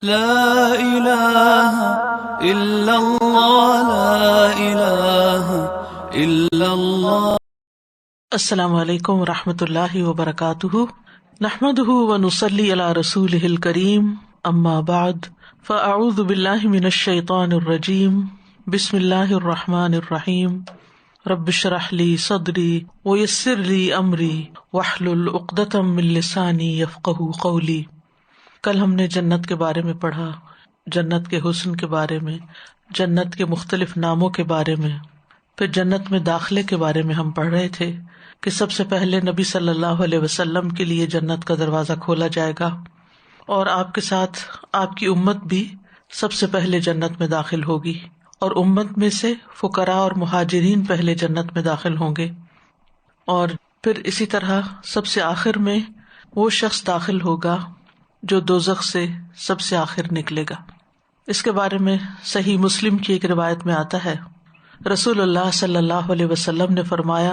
لا الہ الا اللہ لا الہ الا اللہ۔ السلام علیکم ورحمۃ اللہ وبرکاتہ، نحمدہ ونصلی علی رسولہ الکریم، اما بعد فاعوذ باللہ من الشیطان الرجیم، بسم اللہ الرحمن الرحیم، رب اشرح لی صدری ویسر لی امری واحلل عقدۃ من لسانی یفقہوا قولی۔ کل ہم نے جنت کے بارے میں پڑھا، جنت کے حسن کے بارے میں، جنت کے مختلف ناموں کے بارے میں، پھر جنت میں داخلے کے بارے میں ہم پڑھ رہے تھے کہ سب سے پہلے نبی صلی اللہ علیہ وسلم کے لیے جنت کا دروازہ کھولا جائے گا، اور آپ کے ساتھ آپ کی امت بھی سب سے پہلے جنت میں داخل ہوگی، اور امت میں سے فقراء اور مہاجرین پہلے جنت میں داخل ہوں گے، اور پھر اسی طرح سب سے آخر میں وہ شخص داخل ہوگا جو دوزخ سے سب سے آخر نکلے گا۔ اس کے بارے میں صحیح مسلم کی ایک روایت میں آتا ہے، رسول اللہ صلی اللہ علیہ وسلم نے فرمایا،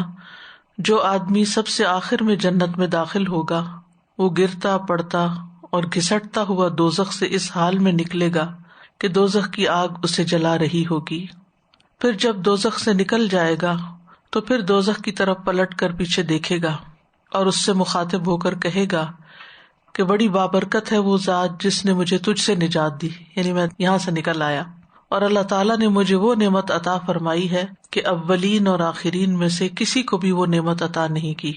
جو آدمی سب سے آخر میں جنت میں داخل ہوگا وہ گرتا پڑتا اور گھسٹتا ہوا دوزخ سے اس حال میں نکلے گا کہ دوزخ کی آگ اسے جلا رہی ہوگی۔ پھر جب دوزخ سے نکل جائے گا تو پھر دوزخ کی طرف پلٹ کر پیچھے دیکھے گا اور اس سے مخاطب ہو کر کہے گا کہ بڑی بابرکت ہے وہ ذات جس نے مجھے تجھ سے نجات دی، یعنی میں یہاں سے نکل آیا، اور اللہ تعالیٰ نے مجھے وہ نعمت عطا فرمائی ہے کہ اولین اور آخرین میں سے کسی کو بھی وہ نعمت عطا نہیں کی۔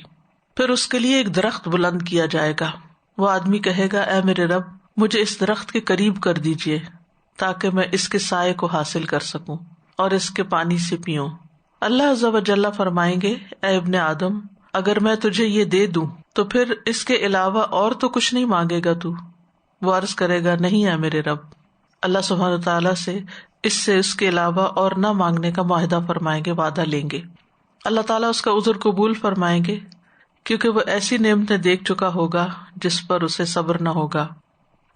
پھر اس کے لیے ایک درخت بلند کیا جائے گا، وہ آدمی کہے گا، اے میرے رب مجھے اس درخت کے قریب کر دیجئے تاکہ میں اس کے سائے کو حاصل کر سکوں اور اس کے پانی سے پیوں۔ اللہ عز و جل فرمائیں گے، اے ابن آدم اگر میں تجھے یہ دے دوں تو پھر اس کے علاوہ اور تو کچھ نہیں مانگے گا تو؟ وہ عرض کرے گا، نہیں ہے میرے رب۔ اللہ سبحانہ تعالیٰ سے اس کے علاوہ اور نہ مانگنے کا معاہدہ فرمائیں گے، وعدہ لیں گے۔ اللہ تعالیٰ اس کا عذر قبول فرمائیں گے کیونکہ وہ ایسی نعمتیں دیکھ چکا ہوگا جس پر اسے صبر نہ ہوگا۔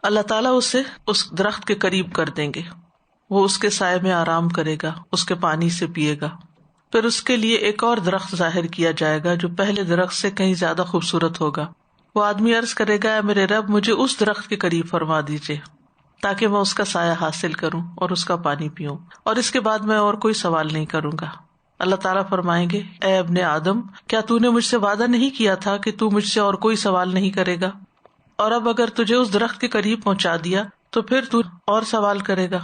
اللہ تعالیٰ اسے اس درخت کے قریب کر دیں گے، وہ اس کے سائے میں آرام کرے گا، اس کے پانی سے پیے گا۔ پھر اس کے لیے ایک اور درخت ظاہر کیا جائے گا جو پہلے درخت سے کہیں زیادہ خوبصورت ہوگا۔ وہ آدمی عرض کرے گا، اے میرے رب مجھے اس درخت کے قریب فرما دیجیے تاکہ میں اس کا سایہ حاصل کروں اور اس کا پانی پیوں، اور اس کے بعد میں اور کوئی سوال نہیں کروں گا۔ اللہ تعالیٰ فرمائیں گے، اے ابن آدم کیا تو نے مجھ سے وعدہ نہیں کیا تھا کہ تو مجھ سے اور کوئی سوال نہیں کرے گا؟ اور اب اگر تجھے اس درخت کے قریب پہنچا دیا تو پھر تو اور سوال کرے گا؟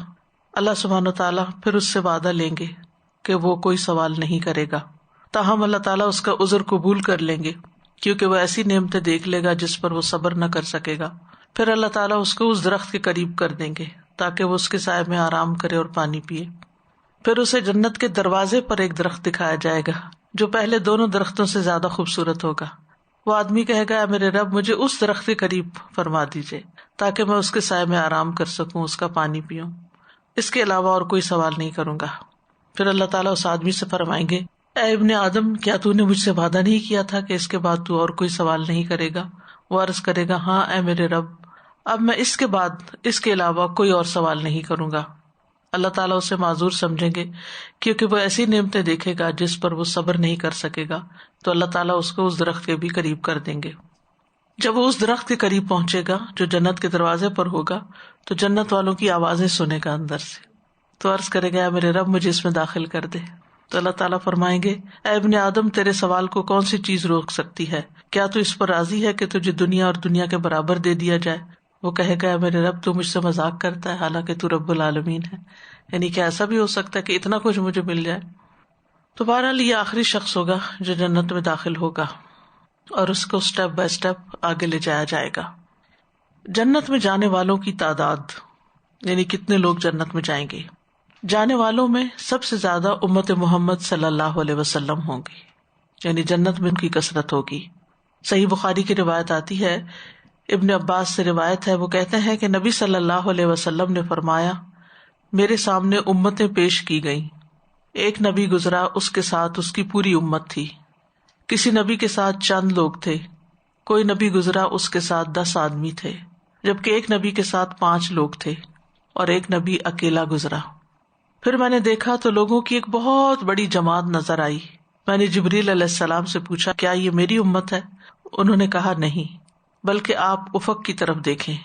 اللہ سبحانہ تعالیٰ پھر اس سے وعدہ لیں گے کہ وہ کوئی سوال نہیں کرے گا، تاہم اللہ تعالیٰ اس کا عذر قبول کر لیں گے کیونکہ وہ ایسی نعمتیں دیکھ لے گا جس پر وہ صبر نہ کر سکے گا۔ پھر اللہ تعالیٰ اس کو اس درخت کے قریب کر دیں گے تاکہ وہ اس کے سائے میں آرام کرے اور پانی پیے۔ پھر اسے جنت کے دروازے پر ایک درخت دکھایا جائے گا جو پہلے دونوں درختوں سے زیادہ خوبصورت ہوگا۔ وہ آدمی کہے گا، اے میرے رب مجھے اس درخت کے قریب فرما دیجیے تاکہ میں اس کے سائے میں آرام کر سکوں، اس کا پانی پیوں، اس کے علاوہ اور کوئی سوال نہیں کروں گا۔ پھر اللہ تعالیٰ اس آدمی سے فرمائیں گے، اے ابن آدم کیا تو نے مجھ سے وعدہ نہیں کیا تھا کہ اس کے بعد تو اور کوئی سوال نہیں کرے گا؟ وہ عرض کرے گا، ہاں اے میرے رب اب میں اس کے بعد اس کے علاوہ کوئی اور سوال نہیں کروں گا۔ اللہ تعالیٰ اسے معذور سمجھیں گے کیونکہ وہ ایسی نعمتیں دیکھے گا جس پر وہ صبر نہیں کر سکے گا، تو اللہ تعالیٰ اس کو اس درخت کے بھی قریب کر دیں گے۔ جب وہ اس درخت کے قریب پہنچے گا جو جنت کے دروازے پر ہوگا تو جنت والوں کی آوازیں سنے گا اندر سے، تو عرض کرے گا، میرے رب مجھے اس میں داخل کر دے۔ تو اللہ تعالیٰ فرمائیں گے، اے ابن آدم تیرے سوال کو کون سی چیز روک سکتی ہے؟ کیا تو اس پر راضی ہے کہ تجھے دنیا اور دنیا کے برابر دے دیا جائے؟ وہ کہے گا، اے میرے رب تو مجھ سے مذاق کرتا ہے حالانکہ تو رب العالمین ہے، یعنی کہ ایسا بھی ہو سکتا ہے کہ اتنا کچھ مجھے مل جائے۔ تو بہرحال یہ آخری شخص ہوگا جو جنت میں داخل ہوگا اور اس کو سٹیپ بائی سٹیپ آگے لے جایا جائے گا۔ جنت میں جانے والوں کی تعداد، یعنی کتنے لوگ جنت میں جائیں گے؟ جانے والوں میں سب سے زیادہ امت محمد صلی اللہ علیہ وسلم ہوں گی، یعنی جنت میں ان کی کثرت ہوگی۔ صحیح بخاری کی روایت آتی ہے، ابن عباس سے روایت ہے، وہ کہتے ہیں کہ نبی صلی اللہ علیہ وسلم نے فرمایا، میرے سامنے امتیں پیش کی گئیں، ایک نبی گزرا، اس کے ساتھ اس کی پوری امت تھی، کسی نبی کے ساتھ چند لوگ تھے، کوئی نبی گزرا اس کے ساتھ 10 آدمی تھے، جبکہ ایک نبی کے ساتھ 5 لوگ تھے اور ایک نبی اکیلا گزرا۔ پھر میں نے دیکھا تو لوگوں کی ایک بہت بڑی جماعت نظر آئی۔ میں نے جبریل علیہ السلام سے پوچھا، کیا یہ میری امت ہے؟ انہوں نے کہا نہیں، بلکہ آپ افق کی طرف دیکھیں۔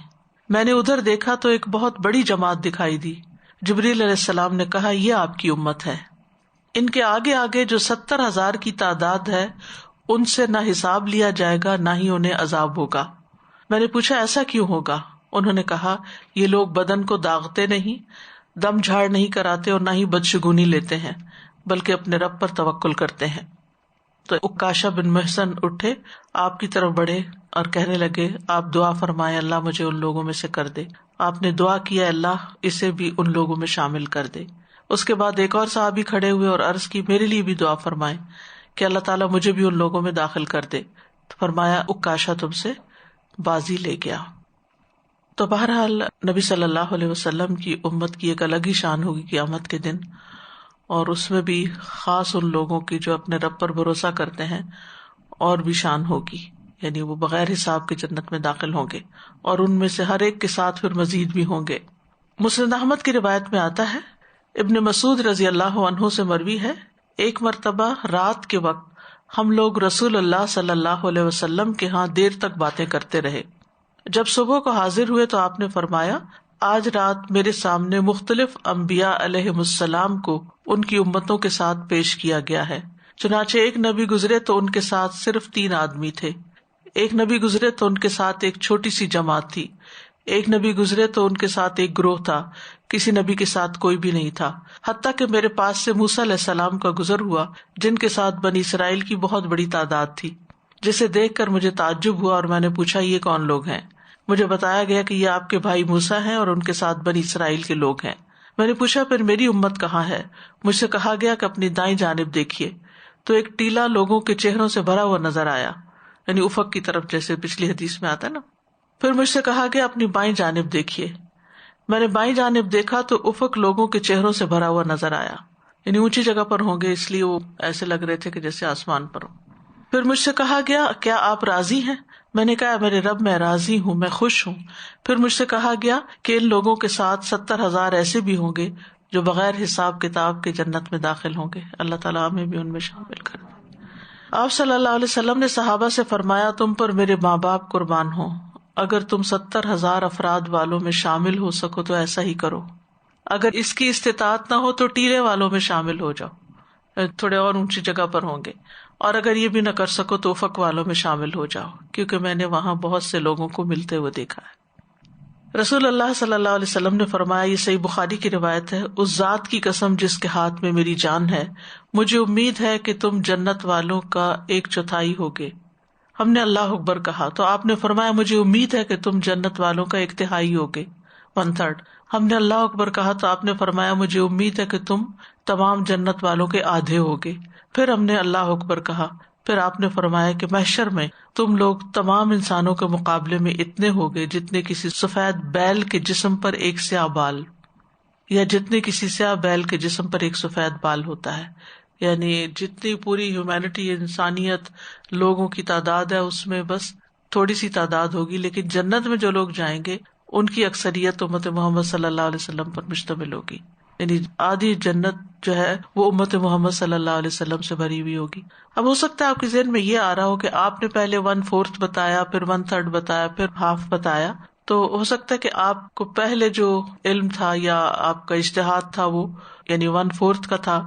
میں نے ادھر دیکھا تو ایک بہت بڑی جماعت دکھائی دی. جبریل علیہ السلام نے کہا یہ آپ کی امت ہے. ان کے آگے آگے جو 70,000 کی تعداد ہے ان سے نہ حساب لیا جائے گا نہ ہی انہیں عذاب ہوگا. میں نے پوچھا ایسا کیوں ہوگا؟ انہوں نے کہا یہ لوگ بدن کو داغتے نہیں، دم جھاڑ نہیں کراتے اور نہ ہی بدشگونی لیتے ہیں، بلکہ اپنے رب پر توکل کرتے ہیں. تو عکاشہ بن محصن اٹھے، آپ کی طرف بڑھے اور کہنے لگے آپ دعا فرمائے اللہ مجھے ان لوگوں میں سے کر دے. آپ نے دعا کیا اللہ اسے بھی ان لوگوں میں شامل کر دے. اس کے بعد ایک اور صحابی کھڑے ہوئے اور عرض کی میرے لیے بھی دعا فرمائے کہ اللہ تعالیٰ مجھے بھی ان لوگوں میں داخل کر دے. تو فرمایا عکاشہ تم سے بازی لے گیا. تو بہرحال نبی صلی اللہ علیہ وسلم کی امت کی ایک الگ ہی شان ہوگی قیامت کے دن، اور اس میں بھی خاص ان لوگوں کی جو اپنے رب پر بھروسہ کرتے ہیں اور بھی شان ہوگی، یعنی وہ بغیر حساب کے جنت میں داخل ہوں گے، اور ان میں سے ہر ایک کے ساتھ پھر مزید بھی ہوں گے. مسند احمد کی روایت میں آتا ہے، ابن مسعود رضی اللہ عنہ سے مروی ہے، ایک مرتبہ رات کے وقت ہم لوگ رسول اللہ صلی اللہ علیہ وسلم کے ہاں دیر تک باتیں کرتے رہے. جب صبح کو حاضر ہوئے تو آپ نے فرمایا آج رات میرے سامنے مختلف انبیاء علیہم السلام کو ان کی امتوں کے ساتھ پیش کیا گیا ہے. چنانچہ ایک نبی گزرے تو ان کے ساتھ صرف 3 آدمی تھے، ایک نبی گزرے تو ان کے ساتھ ایک چھوٹی سی جماعت تھی، ایک نبی گزرے تو ان کے ساتھ ایک گروہ تھا، کسی نبی کے ساتھ کوئی بھی نہیں تھا، حتیٰ کہ میرے پاس سے موسیٰ علیہ السلام کا گزر ہوا جن کے ساتھ بنی اسرائیل کی بہت بڑی تعداد تھی، جسے دیکھ کر مجھے تعجب ہوا اور میں نے پوچھا یہ کون لوگ ہیں؟ مجھے بتایا گیا کہ یہ آپ کے بھائی موسیٰ ہیں اور ان کے ساتھ بنی اسرائیل کے لوگ ہیں. میں نے پوچھا پھر میری امت کہاں ہے؟ مجھ سے کہا گیا کہ اپنی دائیں جانب دیکھیے. تو ایک ٹیلا لوگوں کے چہروں سے بھرا ہوا نظر آیا، یعنی افق کی طرف، جیسے پچھلی حدیث میں آتا ہے نا. پھر مجھ سے کہا گیا اپنی بائیں جانب دیکھیے. میں نے بائیں جانب دیکھا تو افق لوگوں کے چہروں سے بھرا ہوا نظر آیا، یعنی اونچی جگہ پر ہوں گے اس لیے وہ ایسے لگ رہے تھے کہ جیسے آسمان پر ہو. پھر مجھ سے کہا گیا کیا آپ راضی ہیں؟ میں نے کہا میرے رب میں راضی ہوں، میں خوش ہوں. پھر مجھ سے کہا گیا کہ ان لوگوں کے ساتھ 70,000 ایسے بھی ہوں گے جو بغیر حساب کتاب کے جنت میں داخل ہوں گے. اللہ تعالیٰ ہمیں بھی ان میں شامل کر دے. آپ صلی اللہ علیہ وسلم نے صحابہ سے فرمایا تم پر میرے ماں باپ قربان ہوں، اگر تم 70,000 افراد والوں میں شامل ہو سکو تو ایسا ہی کرو، اگر اس کی استطاعت نہ ہو تو ٹیلے والوں میں شامل ہو جاؤ، تھوڑے اور اونچی جگہ پر ہوں گے، اور اگر یہ بھی نہ کر سکو تو افق والوں میں شامل ہو جاؤ، کیونکہ میں نے وہاں بہت سے لوگوں کو ملتے ہوئے دیکھا ہے. رسول اللہ صلی اللہ علیہ وسلم نے فرمایا، یہ صحیح بخاری کی روایت ہے، اس ذات کی قسم جس کے ہاتھ میں میری جان ہے، مجھے امید ہے کہ تم جنت والوں کا 1/4 ہوگے. ہم نے اللہ اکبر کہا تو آپ نے فرمایا مجھے امید ہے کہ تم جنت والوں کا 1/3 ہوگے، 1/3. ہم نے اللہ اکبر کہا تو آپ نے فرمایا مجھے امید ہے کہ تم تمام جنت والوں کے آدھے ہوگے. پھر ہم نے اللہ اکبر کہا، پھر آپ نے فرمایا کہ محشر میں تم لوگ تمام انسانوں کے مقابلے میں اتنے ہوگے جتنے کسی سفید بیل کے جسم پر ایک سیاہ بال، یا جتنے کسی سیاہ بیل کے جسم پر ایک سفید بال ہوتا ہے. یعنی جتنی پوری ہیومینٹی، انسانیت، لوگوں کی تعداد ہے اس میں بس تھوڑی سی تعداد ہوگی، لیکن جنت میں جو لوگ جائیں گے ان کی اکثریت امت محمد صلی اللہ علیہ وسلم پر مشتمل ہوگی. یعنی آدھی جنت جو ہے وہ امت محمد صلی اللہ علیہ وسلم سے بھری ہوئی ہوگی. اب ہو سکتا ہے آپ کے ذہن میں یہ آ رہا ہو کہ آپ نے پہلے 1/4 بتایا، پھر 1/3 بتایا، پھر ½ بتایا، تو ہو سکتا ہے کہ آپ کو پہلے جو علم تھا یا آپ کا اجتہاد تھا وہ یعنی 1/4 کا تھا،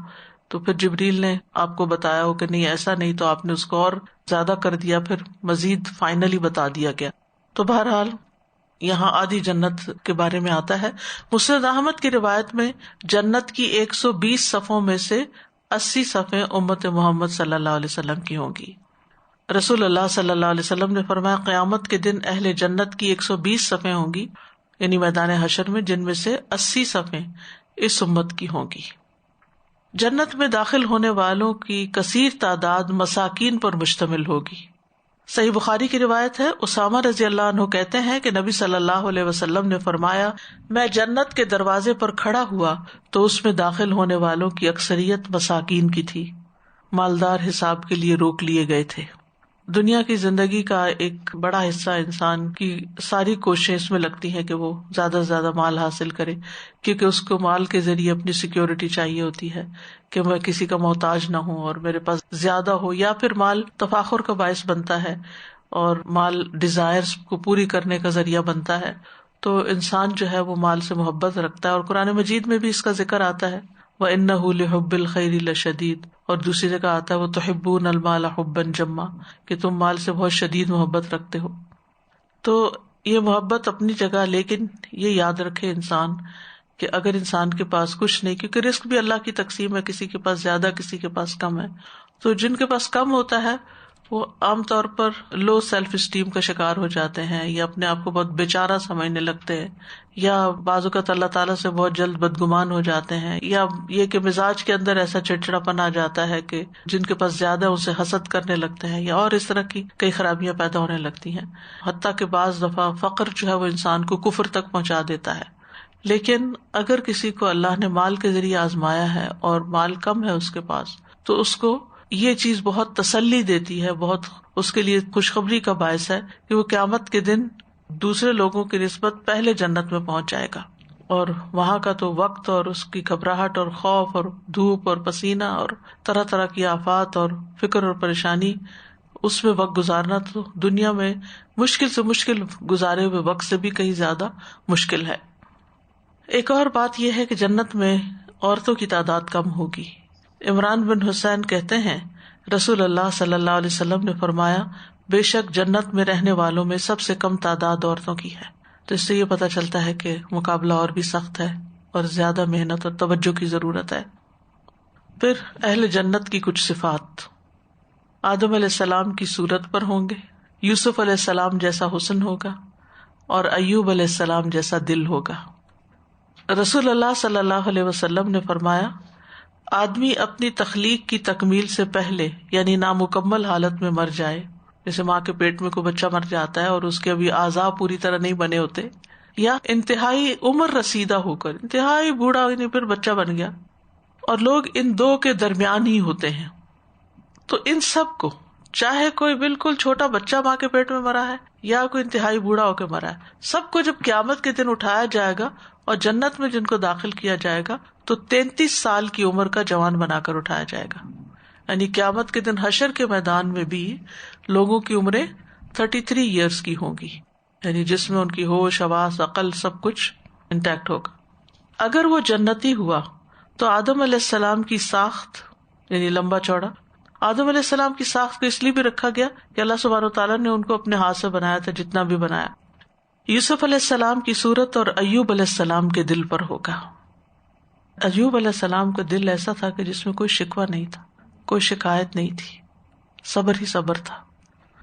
تو پھر جبریل نے آپ کو بتایا ہو کہ نہیں ایسا نہیں، تو آپ نے اس کو اور زیادہ کر دیا، پھر مزید فائنلی بتا دیا گیا. تو بہرحال یہاں آدھی جنت کے بارے میں آتا ہے. مسند احمد کی روایت میں جنت کی 120 صفوں میں سے 80 صفیں امت محمد صلی اللہ علیہ وسلم کی ہوں گی. رسول اللہ صلی اللہ علیہ وسلم نے فرمایا قیامت کے دن اہل جنت کی 120 صفیں ہوں گی، یعنی میدان حشر میں، جن میں سے 80 صفیں اس امت کی ہوں گی. جنت میں داخل ہونے والوں کی کثیر تعداد مساکین پر مشتمل ہوگی. صحیح بخاری کی روایت ہے، اسامہ رضی اللہ عنہ کہتے ہیں کہ نبی صلی اللہ علیہ وسلم نے فرمایا میں جنت کے دروازے پر کھڑا ہوا تو اس میں داخل ہونے والوں کی اکثریت مساکین کی تھی، مالدار حساب کے لیے روک لیے گئے تھے. دنیا کی زندگی کا ایک بڑا حصہ انسان کی ساری کوششیں اس میں لگتی ہیں کہ وہ زیادہ سے زیادہ مال حاصل کرے، کیونکہ اس کو مال کے ذریعے اپنی سیکیورٹی چاہیے ہوتی ہے کہ میں کسی کا محتاج نہ ہوں اور میرے پاس زیادہ ہو، یا پھر مال تفاخر کا باعث بنتا ہے اور مال ڈیزائرز کو پوری کرنے کا ذریعہ بنتا ہے. تو انسان جو ہے وہ مال سے محبت رکھتا ہے، اور قرآن مجید میں بھی اس کا ذکر آتا ہے وَإِنَّهُ لِحُبِّ الْخَيْرِ لَشَدِيدٌ، اور دوسری جگہ آتا ہے وَتُحِبُّونَ الْمَالَ حُبًّا جَمًّا، کہ تم مال سے بہت شدید محبت رکھتے ہو. تو یہ محبت اپنی جگہ، لیکن یہ یاد رکھے انسان کہ اگر انسان کے پاس کچھ نہیں، کیونکہ رزق بھی اللہ کی تقسیم ہے، کسی کے پاس زیادہ کسی کے پاس کم ہے، تو جن کے پاس کم ہوتا ہے وہ عام طور پر لو سیلف اسٹیم کا شکار ہو جاتے ہیں، یا اپنے آپ کو بہت بیچارہ سمجھنے لگتے ہیں، یا بعض اوقات اللہ تعالیٰ سے بہت جلد بدگمان ہو جاتے ہیں، یا یہ کہ مزاج کے اندر ایسا چڑچڑاپن آ جاتا ہے کہ جن کے پاس زیادہ ان سے حسد کرنے لگتے ہیں، یا اور اس طرح کی کئی خرابیاں پیدا ہونے لگتی ہیں. حتیٰ کہ بعض دفعہ فقر جو ہے وہ انسان کو کفر تک پہنچا دیتا ہے. لیکن اگر کسی کو اللہ نے مال کے ذریعے آزمایا ہے اور مال کم ہے اس کے پاس، تو اس کو یہ چیز بہت تسلی دیتی ہے، بہت اس کے لیے خوشخبری کا باعث ہے کہ وہ قیامت کے دن دوسرے لوگوں کی نسبت پہلے جنت میں پہنچ جائے گا. اور وہاں کا تو وقت اور اس کی گھبراہٹ اور خوف اور دھوپ اور پسینہ اور طرح طرح کی آفات اور فکر اور پریشانی، اس میں وقت گزارنا تو دنیا میں مشکل سے مشکل گزارے ہوئے وقت سے بھی کہیں زیادہ مشکل ہے. ایک اور بات یہ ہے کہ جنت میں عورتوں کی تعداد کم ہوگی. عمران بن حسین کہتے ہیں رسول اللہ صلی اللہ علیہ وسلم نے فرمایا، بے شک جنت میں رہنے والوں میں سب سے کم تعداد عورتوں کی ہے. تو اس سے یہ پتہ چلتا ہے کہ مقابلہ اور بھی سخت ہے اور زیادہ محنت اور توجہ کی ضرورت ہے. پھر اہل جنت کی کچھ صفات. آدم علیہ السلام کی صورت پر ہوں گے، یوسف علیہ السلام جیسا حسن ہوگا، اور ایوب علیہ السلام جیسا دل ہوگا. رسول اللہ صلی اللہ علیہ وسلم نے فرمایا، آدمی اپنی تخلیق کی تکمیل سے پہلے یعنی نامکمل حالت میں مر جائے، جیسے ماں کے پیٹ میں کوئی بچہ مر جاتا ہے اور اس کے ابھی اعضاء پوری طرح نہیں بنے ہوتے، یا انتہائی عمر رسیدہ ہو کر انتہائی بوڑھا یعنی پھر بچہ بن گیا، اور لوگ ان دو کے درمیان ہی ہوتے ہیں. تو ان سب کو، چاہے کوئی بالکل چھوٹا بچہ ماں کے پیٹ میں مرا ہے یا کوئی انتہائی بوڑھا ہو کے مرا ہے، سب کو جب قیامت کے دن اٹھایا جائے گا اور جنت میں جن کو داخل کیا جائے گا تو 33 سال کی عمر کا جوان بنا کر اٹھایا جائے گا. یعنی قیامت کے دن حشر کے میدان میں بھی لوگوں کی عمریں 33 ایئرس کی ہوں گی، یعنی جس میں ان کی ہوش، حواس، عقل سب کچھ انٹیکٹ ہوگا. اگر وہ جنتی ہوا تو آدم علیہ السلام کی ساخت یعنی لمبا چوڑا، آدم علیہ السلام کی ساخت کو اس لیے بھی رکھا گیا کہ اللہ سبحانہ وتعالیٰ نے ان کو اپنے ہاتھ سے بنایا تھا جتنا بھی بنایا. یوسف علیہ السلام کی صورت اور ایوب علیہ السلام کے دل پر ہوگا. ایوب علیہ السلام کا دل ایسا تھا کہ جس میں کوئی شکوہ نہیں تھا، کوئی شکایت نہیں تھی، صبر ہی صبر تھا.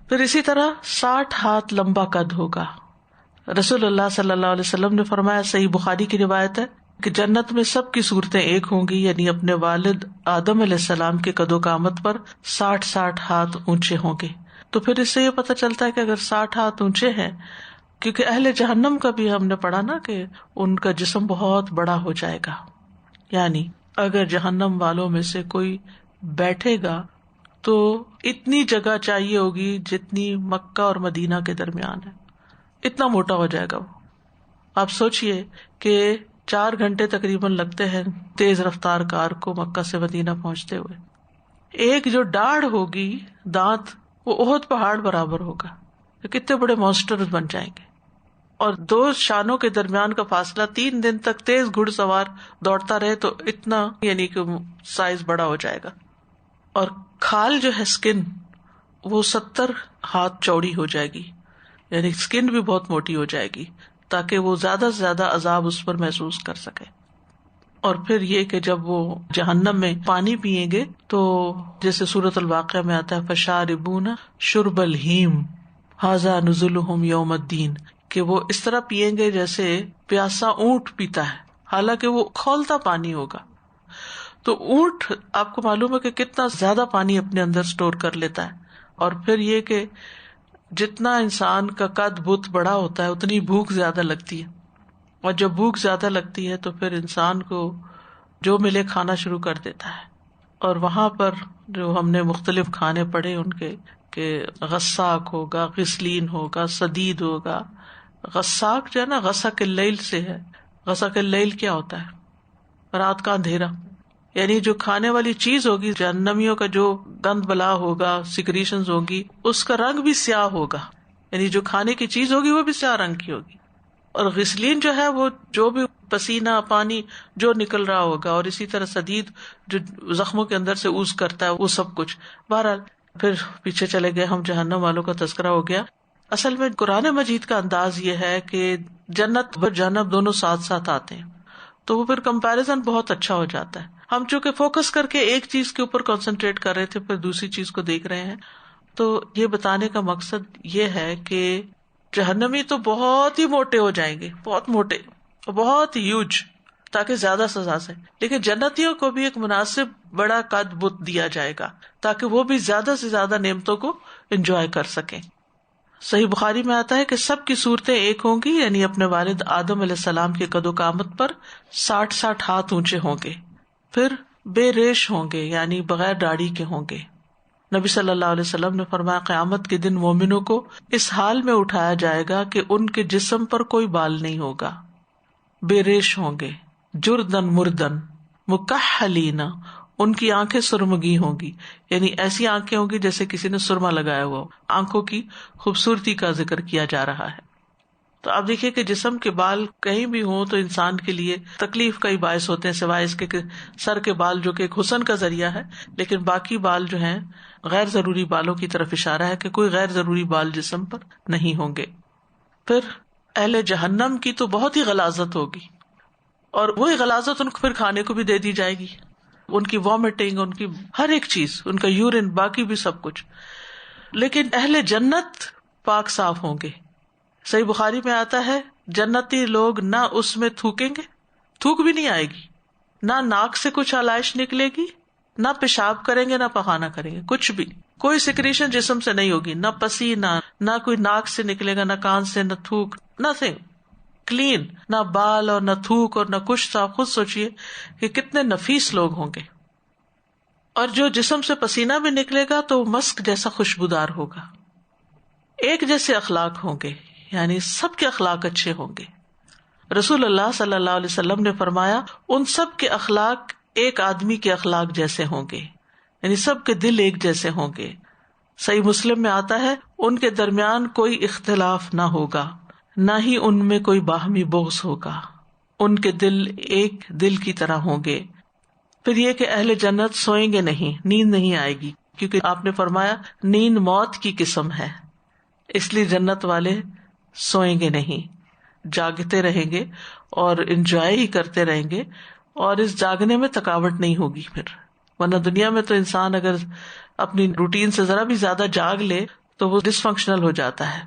پھر اسی طرح 60 ہاتھ لمبا قد ہوگا. رسول اللہ صلی اللہ علیہ وسلم نے فرمایا، صحیح بخاری کی روایت ہے کہ جنت میں سب کی صورتیں ایک ہوں گی، یعنی اپنے والد آدم علیہ السلام کے قد و قامت پر 60 ہاتھ اونچے ہوں گے. تو پھر اس سے یہ پتہ چلتا ہے کہ اگر 60 ہاتھ اونچے ہیں، کیونکہ اہل جہنم کا بھی ہم نے پڑھا نا کہ ان کا جسم بہت بڑا ہو جائے گا. یعنی اگر جہنم والوں میں سے کوئی بیٹھے گا تو اتنی جگہ چاہیے ہوگی جتنی مکہ اور مدینہ کے درمیان ہے، اتنا موٹا ہو جائے گا وہ. آپ سوچئے کہ 4 گھنٹے تقریباً لگتے ہیں تیز رفتار کار کو مکہ سے مدینہ پہنچتے ہوئے. ایک جو ڈاڑھ ہوگی، دانت، وہ احد پہاڑ برابر ہوگا. کتنے بڑے مانسٹرز بن جائیں گے. اور 2 شانوں کے درمیان کا فاصلہ 3 دن تک تیز گھڑ سوار دوڑتا رہے تو اتنا یعنی کہ سائز بڑا ہو جائے گا. اور کھال جو ہے اسکن، وہ 70 ہاتھ چوڑی ہو جائے گی، یعنی اسکن بھی بہت موٹی ہو جائے گی تاکہ وہ زیادہ سے زیادہ عذاب اس پر محسوس کر سکے. اور پھر یہ کہ جب وہ جہنم میں پانی پیئیں گے تو جیسے سورۃ الواقعہ میں آتا ہے فشاربون شرب الہیم ھذا نزلہم یوم الدین، کہ وہ اس طرح پیئیں گے جیسے پیاسا اونٹ پیتا ہے، حالانکہ وہ کھولتا پانی ہوگا. تو اونٹ آپ کو معلوم ہے کہ کتنا زیادہ پانی اپنے اندر سٹور کر لیتا ہے. اور پھر یہ کہ جتنا انسان کا قد بت بڑا ہوتا ہے اتنی بھوک زیادہ لگتی ہے، اور جب بھوک زیادہ لگتی ہے تو پھر انسان کو جو ملے کھانا شروع کر دیتا ہے. اور وہاں پر جو ہم نے مختلف کھانے پڑھے ان کے کہ غساق ہوگا، غسلین ہوگا، سدید ہوگا. غساق جو ہے نا غسق اللیل سے ہے. غسق اللیل کیا ہوتا ہے؟ رات کا اندھیرا. یعنی جو کھانے والی چیز ہوگی، جہنمیوں کا جو گند بلا ہوگا، سیکریشنز ہوگی، اس کا رنگ بھی سیاہ ہوگا. یعنی جو کھانے کی چیز ہوگی وہ بھی سیاہ رنگ کی ہوگی. اور غسلین جو ہے وہ جو بھی پسینہ پانی جو نکل رہا ہوگا، اور اسی طرح سدید جو زخموں کے اندر سے اوز کرتا ہے وہ سب کچھ. بہرحال پھر پیچھے چلے گئے ہم، جہنم والوں کا تذکرہ ہو گیا. اصل میں قرآن مجید کا انداز یہ ہے کہ جنت اور جہنم دونوں ساتھ ساتھ آتے ہیں، تو وہ پھر کمپیریزن بہت اچھا ہو جاتا ہے. ہم چونکہ فوکس کر کے ایک چیز کے اوپر کنسنٹریٹ کر رہے تھے، پھر دوسری چیز کو دیکھ رہے ہیں. تو یہ بتانے کا مقصد یہ ہے کہ جہنمی تو بہت ہی موٹے ہو جائیں گے، بہت موٹے، بہت ہیوج، تاکہ زیادہ سزا سے. لیکن جنتیوں کو بھی ایک مناسب بڑا قد بت دیا جائے گا تاکہ وہ بھی زیادہ سے زیادہ نعمتوں کو انجوائے کر سکیں. صحیح بخاری میں آتا ہے کہ سب کی صورتیں ایک ہوں گی، یعنی اپنے والد آدم علیہ السلام کے قد و قامت پر 60 ہاتھ اونچے ہوں گے. پھر بے ریش ہوں گے، یعنی بغیر داڑھی کے ہوں گے. نبی صلی اللہ علیہ وسلم نے فرمایا قیامت کے دن مومنوں کو اس حال میں اٹھایا جائے گا کہ ان کے جسم پر کوئی بال نہیں ہوگا، بے ریش ہوں گے، جردن مردن مکحلین، ان کی آنکھیں سرمگی ہوں گی، یعنی ایسی آنکھیں ہوں گی جیسے کسی نے سرما لگایا ہوا ہو. آنکھوں کی خوبصورتی کا ذکر کیا جا رہا ہے. تو آپ دیکھیے کہ جسم کے بال کہیں بھی ہوں تو انسان کے لیے تکلیف کا ہی باعث ہوتے ہیں، سوائے اس کے کہ سر کے بال جو کہ ایک حسن کا ذریعہ ہے، لیکن باقی بال جو ہیں غیر ضروری بالوں کی طرف اشارہ ہے کہ کوئی غیر ضروری بال جسم پر نہیں ہوں گے. پھر اہل جہنم کی تو بہت ہی غلاظت ہوگی، اور وہی غلاظت ان کو پھر کھانے کو بھی دے دی جائے گی، ان کی وامٹنگ، ان کی ہر ایک چیز، ان کا یورین، باقی بھی سب کچھ. لیکن اہل جنت پاک صاف ہوں گے. صحیح بخاری میں آتا ہے جنتی لوگ نہ اس میں تھوکیں گے، تھوک بھی نہیں آئے گی، نہ ناک سے کچھ آلائش نکلے گی، نہ پیشاب کریں گے، نہ پخانا کریں گے، کچھ بھی، کوئی سیکریشن جسم سے نہیں ہوگی، نہ پسینہ، نہ کوئی ناک سے نکلے گا، نہ کان سے، نہ تھوک، نتھنگ، کلین، نہ بال اور نہ تھوک اور نہ کچھ. تو آپ خود سوچئے کہ کتنے نفیس لوگ ہوں گے. اور جو جسم سے پسینہ بھی نکلے گا تو مسک جیسا خوشبودار ہوگا. ایک جیسے اخلاق ہوں گے، یعنی سب کے اخلاق اچھے ہوں گے. رسول اللہ صلی اللہ علیہ وسلم نے فرمایا ان سب کے اخلاق ایک آدمی کے اخلاق جیسے ہوں گے، یعنی سب کے دل ایک جیسے ہوں گے. صحیح مسلم میں آتا ہے ان کے درمیان کوئی اختلاف نہ ہوگا، نہ ہی ان میں کوئی باہمی بغض ہوگا، ان کے دل ایک دل کی طرح ہوں گے. پھر یہ کہ اہل جنت سوئیں گے نہیں، نیند نہیں آئے گی، کیونکہ آپ نے فرمایا نیند موت کی قسم ہے، اس لیے جنت والے سوئیں گے نہیں، جاگتے رہیں گے اور انجوائے ہی کرتے رہیں گے، اور اس جاگنے میں تھکاوٹ نہیں ہوگی. پھر ورنہ دنیا میں تو انسان اگر اپنی روٹین سے ذرا بھی زیادہ جاگ لے تو وہ ڈس فنکشنل ہو جاتا ہے.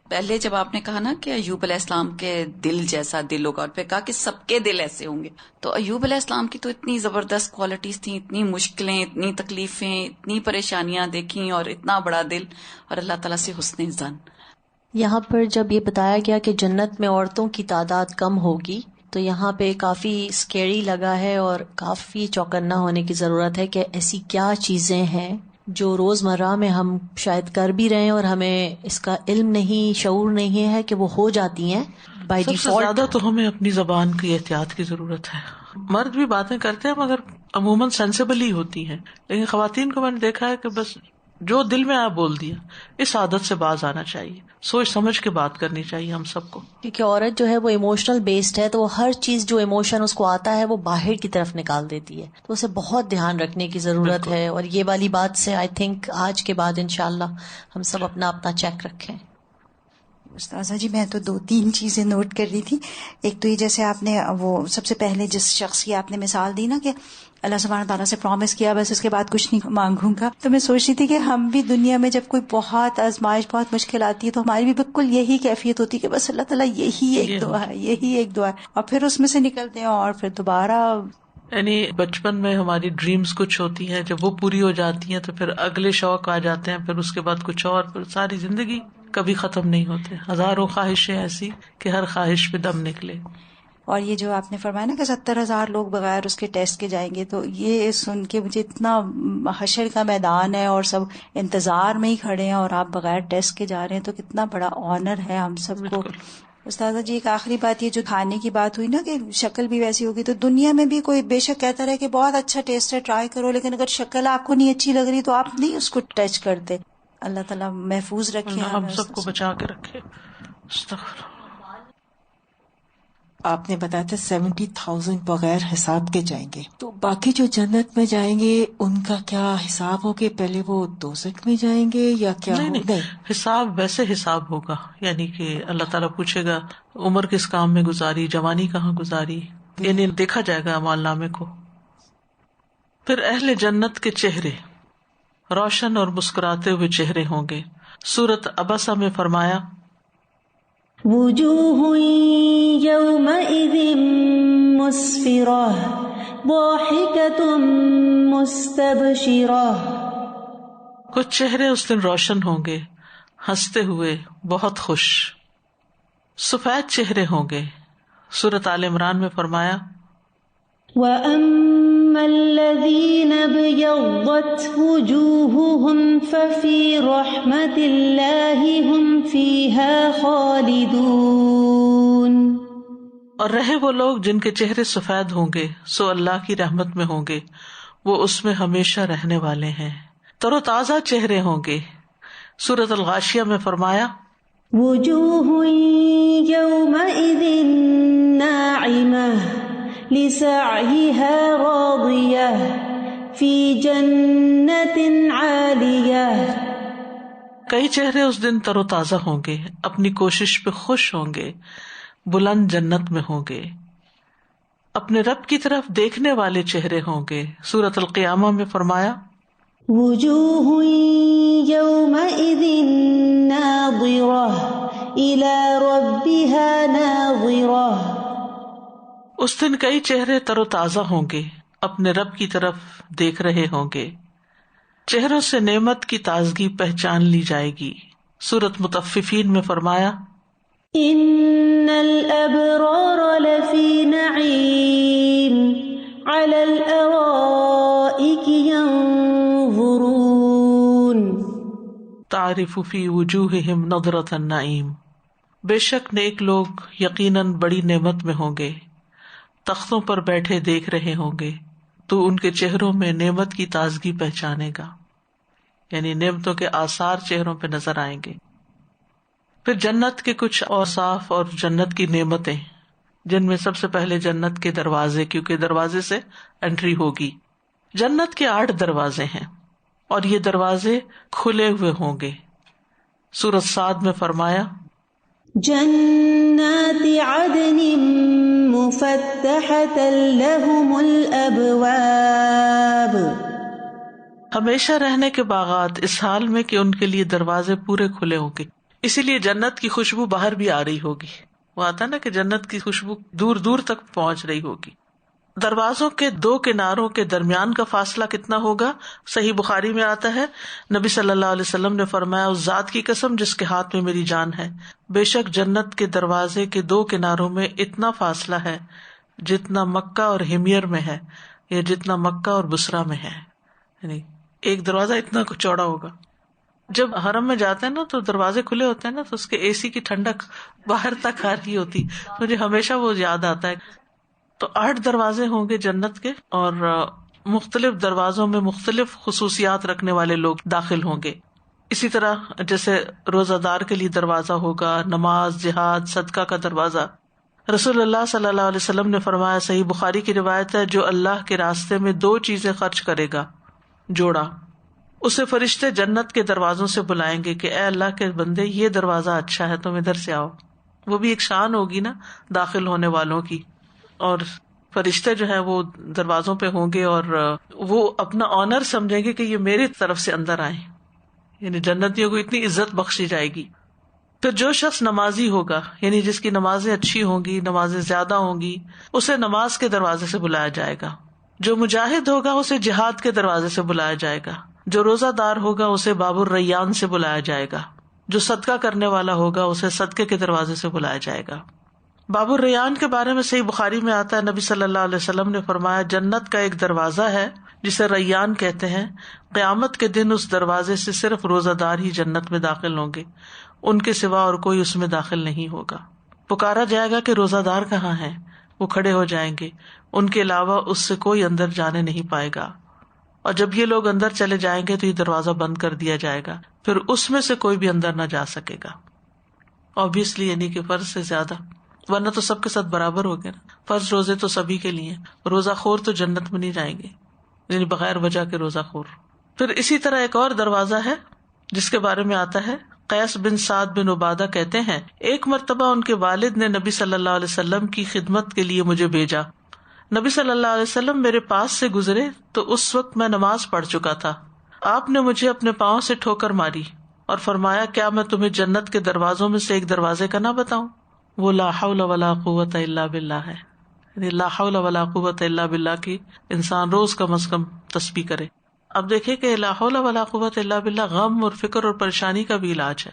پہلے جب آپ نے کہا نا کہ ایوب علیہ السلام کے دل جیسا دل ہوگا، اور پھر کہا کہ سب کے دل ایسے ہوں گے، تو ایوب علیہ السلام کی تو اتنی زبردست کوالٹیز تھیں، اتنی مشکلیں، اتنی تکلیفیں، اتنی پریشانیاں دیکھیں، اور اتنا بڑا دل، اور اللہ تعالیٰ سے حسن ظن. یہاں پر جب یہ بتایا گیا کہ جنت میں عورتوں کی تعداد کم ہوگی تو یہاں پہ کافی اسکیری لگا ہے اور کافی چوکنا ہونے کی ضرورت ہے کہ ایسی کیا چیزیں ہیں جو روزمرہ میں ہم شاید کر بھی رہے ہیں اور ہمیں اس کا علم نہیں، شعور نہیں ہے کہ وہ ہو جاتی ہیں بائی سب سے ڈیفالٹ. زیادہ تو ہمیں اپنی زبان کی احتیاط کی ضرورت ہے. مرد بھی باتیں کرتے ہیں مگر عموماً سینسیبل ہی ہوتی ہیں، لیکن خواتین کو میں نے دیکھا ہے کہ بس جو دل میں آیا بول دیا. اس عادت سے باز آنا چاہیے، سوچ سمجھ کے بات کرنی چاہیے ہم سب کو. کیونکہ عورت جو ہے وہ ایموشنل بیسڈ ہے، تو وہ ہر چیز جو ایموشن اس کو آتا ہے وہ باہر کی طرف نکال دیتی ہے، تو اسے بہت دھیان رکھنے کی ضرورت بالکل. ہے. اور یہ والی بات سے آئی تھنک آج کے بعد انشاءاللہ ہم سب اپنا اپنا چیک رکھیں. استاذہ جی میں تو 2-3 چیزیں نوٹ کر رہی تھی. ایک تو یہ جیسے آپ نے وہ سب سے پہلے جس شخص کی آپ نے مثال دی نا کہ اللہ سبحانہ تعالیٰ سے پرومس کیا بس اس کے بعد کچھ نہیں مانگوں گا، تو میں سوچ رہی تھی کہ ہم بھی دنیا میں جب کوئی بہت آزمائش، بہت مشکل آتی ہے تو ہماری بھی بالکل یہی کیفیت ہوتی ہے کہ بس اللہ تعالیٰ یہی ایک دعا ہے، یہی ایک دعا ہے، اور پھر اس میں سے نکلتے ہیں اور پھر دوبارہ. یعنی بچپن میں ہماری ڈریمز کچھ ہوتی ہیں، جب وہ پوری ہو جاتی ہیں تو پھر اگلے شوق آ جاتے ہیں، پھر اس کے بعد کچھ اور، پھر ساری زندگی کبھی ختم نہیں ہوتے. ہزاروں خواہشیں ایسی کہ ہر خواہش پہ دم نکلے. اور یہ جو آپ نے فرمایا نا کہ 70,000 لوگ بغیر اس کے ٹیسٹ کے جائیں گے، تو یہ سن کے مجھے اتنا حشر کا میدان ہے اور سب انتظار میں ہی کھڑے ہیں اور آپ بغیر ٹیسٹ کے جا رہے ہیں، تو کتنا بڑا آنر ہے ہم سب کو. استاذہ جی ایک آخری بات، یہ جو کھانے کی بات ہوئی نا کہ شکل بھی ویسی ہوگی، تو دنیا میں بھی کوئی بے شک کہتا رہے کہ بہت اچھا ٹیسٹ ہے، ٹرائی کرو، لیکن اگر شکل آپ کو نہیں اچھی لگ رہی تو آپ نہیں اس کو ٹچ کرتے. اللہ تعالیٰ محفوظ رکھے، ہم سب کو بچا کے رکھے. آپ نے بتایا تھا 70,000 بغیر حساب کے جائیں گے، تو باقی جو جنت میں جائیں گے ان کا کیا حساب ہوگا؟ پہلے وہ دوزخ میں جائیں گے یا کیا؟ نہیں، حساب ویسے حساب ہوگا، یعنی کہ اللہ تعالیٰ پوچھے گا عمر کس کام میں گزاری، جوانی کہاں گزاری، یعنی دیکھا جائے گا اعمال نامے کو. پھر اہل جنت کے چہرے روشن اور مسکراتے ہوئے چہرے ہوں گے. سورۃ عبسہ میں فرمایا وجوہ یومئذ مسفرہ ضاحکۃ مستبشرہ. کچھ چہرے اس دن روشن ہوں گے، ہنستے ہوئے، بہت خوش. سفید چہرے ہوں گے. سورۃ آل عمران میں فرمایا وَأَمَّا الَّذِينَ ابْيَضَّتْ وُجُوهُهُمْ فَفِي رَحْمَةِ اللَّهِ هُمْ فِيهَا خَالِدُونَ. اور رہے وہ لوگ جن کے چہرے سفید ہوں گے سو اللہ کی رحمت میں ہوں گے، وہ اس میں ہمیشہ رہنے والے ہیں. تر و تازہ چہرے ہوں گے. سورۃ الغاشیہ میں فرمایا وجوہ یومئذ ناعمہ لسعیها راضیہ فی جنت عالیہ. کئی چہرے اس دن تر و تازہ ہوں گے، اپنی کوشش پہ خوش ہوں گے، بلند جنت میں ہوں گے. اپنے رب کی طرف دیکھنے والے چہرے ہوں گے. سورۃ القیامہ میں فرمایا وجوہ یومئذ ناظرہ الی ربها ناظرہ. اس دن کئی چہرے تر و تازہ ہوں گے، اپنے رب کی طرف دیکھ رہے ہوں گے. چہروں سے نعمت کی تازگی پہچان لی جائے گی. سورۃ مطففین میں فرمایا ان الابرار لفی نعیم علی الارائک ینظرون. تعرف فی وجوہہم نضرۃ النعیم. بے شک نیک لوگ یقیناً بڑی نعمت میں ہوں گے، تختوں پر بیٹھے دیکھ رہے ہوں گے، تو ان کے چہروں میں نعمت کی تازگی پہچانے گا، یعنی نعمتوں کے آثار چہروں پہ نظر آئیں گے. پھر جنت کے کچھ اوصاف اور جنت کی نعمتیں، جن میں سب سے پہلے جنت کے دروازے، کیونکہ دروازے سے انٹری ہوگی. جنت کے 8 دروازے ہیں اور یہ دروازے کھلے ہوئے ہوں گے. سورۃ صاد میں فرمایا جنات عدن مفتحۃ لہم الابواب. ہمیشہ رہنے کے باغات، اس حال میں کہ ان کے لیے دروازے پورے کھلے ہوں گے. اسی لیے جنت کی خوشبو باہر بھی آ رہی ہوگی. وہ آتا نا کہ جنت کی خوشبو دور دور تک پہنچ رہی ہوگی. دروازوں کے 2 کناروں کے درمیان کا فاصلہ کتنا ہوگا؟ صحیح بخاری میں آتا ہے نبی صلی اللہ علیہ وسلم نے فرمایا اس ذات کی قسم جس کے ہاتھ میں میری جان ہے، بے شک جنت کے دروازے کے 2 کناروں میں اتنا فاصلہ ہے جتنا مکہ اور ہمیر میں ہے، یا جتنا مکہ اور بصرہ میں ہے. یعنی ایک دروازہ اتنا چوڑا ہوگا. جب حرم میں جاتے ہیں نا تو دروازے کھلے ہوتے ہیں نا، تو اس کے اے سی کی ٹھنڈک باہر تک آ رہی ہوتی، مجھے ہمیشہ وہ یاد آتا ہے. تو 8 دروازے ہوں گے جنت کے، اور مختلف دروازوں میں مختلف خصوصیات رکھنے والے لوگ داخل ہوں گے. اسی طرح جیسے روزہ دار کے لیے دروازہ ہوگا، نماز، جہاد، صدقہ کا دروازہ. رسول اللہ صلی اللہ علیہ وسلم نے فرمایا، صحیح بخاری کی روایت ہے، جو اللہ کے راستے میں 2 چیزیں خرچ کرے گا جوڑا، اسے فرشتے جنت کے دروازوں سے بلائیں گے کہ اے اللہ کے بندے یہ دروازہ اچھا ہے، تم ادھر سے آؤ. وہ بھی ایک شان ہوگی نا داخل ہونے والوں کی. اور فرشتے جو ہیں وہ دروازوں پہ ہوں گے اور وہ اپنا آنر سمجھیں گے کہ یہ میری طرف سے اندر آئے، یعنی جنتیوں کو اتنی عزت بخشی جائے گی. پھر جو شخص نمازی ہوگا، یعنی جس کی نمازیں اچھی ہوں گی، نمازیں زیادہ ہوں گی، اسے نماز کے دروازے سے بلایا جائے گا. جو مجاہد ہوگا اسے جہاد کے دروازے سے بلایا جائے گا. جو روزہ دار ہوگا اسے باب الریان سے بلایا جائے گا. جو صدقہ کرنے والا ہوگا اسے صدقے کے دروازے سے بلایا جائے گا. باب الریان کے بارے میں صحیح بخاری میں آتا ہے، نبی صلی اللہ علیہ وسلم نے فرمایا، جنت کا ایک دروازہ ہے جسے ریان کہتے ہیں، قیامت کے دن اس دروازے سے صرف روزہ دار ہی جنت میں داخل ہوں گے، ان کے سوا اور کوئی اس میں داخل نہیں ہوگا. پکارا جائے گا کہ روزہ دار کہاں ہیں؟ وہ کھڑے ہو جائیں گے، ان کے علاوہ اس سے کوئی اندر جانے نہیں پائے گا. اور جب یہ لوگ اندر چلے جائیں گے تو یہ دروازہ بند کر دیا جائے گا، پھر اس میں سے کوئی بھی اندر نہ جا سکے گا. obviously یعنی کہ فرض سے زیادہ ورنہ تو سب کے ساتھ برابر ہو گئے نا. فرض روزے تو سبھی کے لیے، روزہ خور تو جنت میں نہیں جائیں گے، یعنی بغیر وجہ کے روزہ خور. پھر اسی طرح ایک اور دروازہ ہے جس کے بارے میں آتا ہے، قیس بن سعد بن عبادہ کہتے ہیں ایک مرتبہ ان کے والد نے نبی صلی اللہ علیہ وسلم کی خدمت کے لیے مجھے بھیجا. نبی صلی اللہ علیہ وسلم میرے پاس سے گزرے تو اس وقت میں نماز پڑھ چکا تھا. آپ نے مجھے اپنے پاؤں سے ٹھوکر ماری اور فرمایا کیا میں تمہیں جنت کے دروازوں میں سے ایک دروازے کا نہ بتاؤں؟ وہ لا حول ولا قوت الا باللہ ہے. یعنی لا حول ولا قوت الا باللہ کی انسان روز کم از کم تسبیح کرے. اب دیکھیں کہ لا حول ولا قوت الا باللہ غم اور فکر اور پریشانی کا بھی علاج ہے.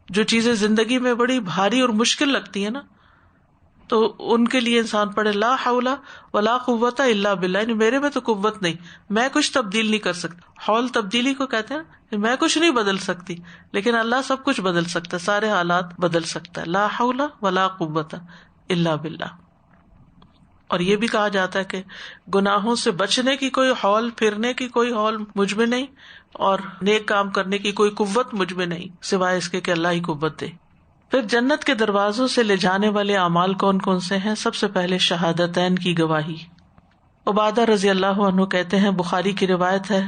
جو چیزیں زندگی میں بڑی بھاری اور مشکل لگتی ہیں نا، تو ان کے لیے انسان پڑھے لا حول ولا قوت الا باللہ. یعنی میرے میں تو قوت نہیں، میں کچھ تبدیل نہیں کر سکتی. حول تبدیلی کو کہتے ہیں، میں کچھ نہیں بدل سکتی، لیکن اللہ سب کچھ بدل سکتا ہے، سارے حالات بدل سکتا ہے. لا حول ولا قوت الا باللہ. اور یہ بھی کہا جاتا ہے کہ گناہوں سے بچنے کی کوئی حول، پھرنے کی کوئی حول مجھ میں نہیں، اور نیک کام کرنے کی کوئی قوت مجھ میں نہیں سوائے اس کے کہ اللہ ہی قوت دے. پھر جنت کے دروازوں سے لے جانے والے اعمال کون کون سے ہیں؟ سب سے پہلے شہادتین کی گواہی. عبادہ رضی اللہ عنہ کہتے ہیں، بخاری کی روایت ہے،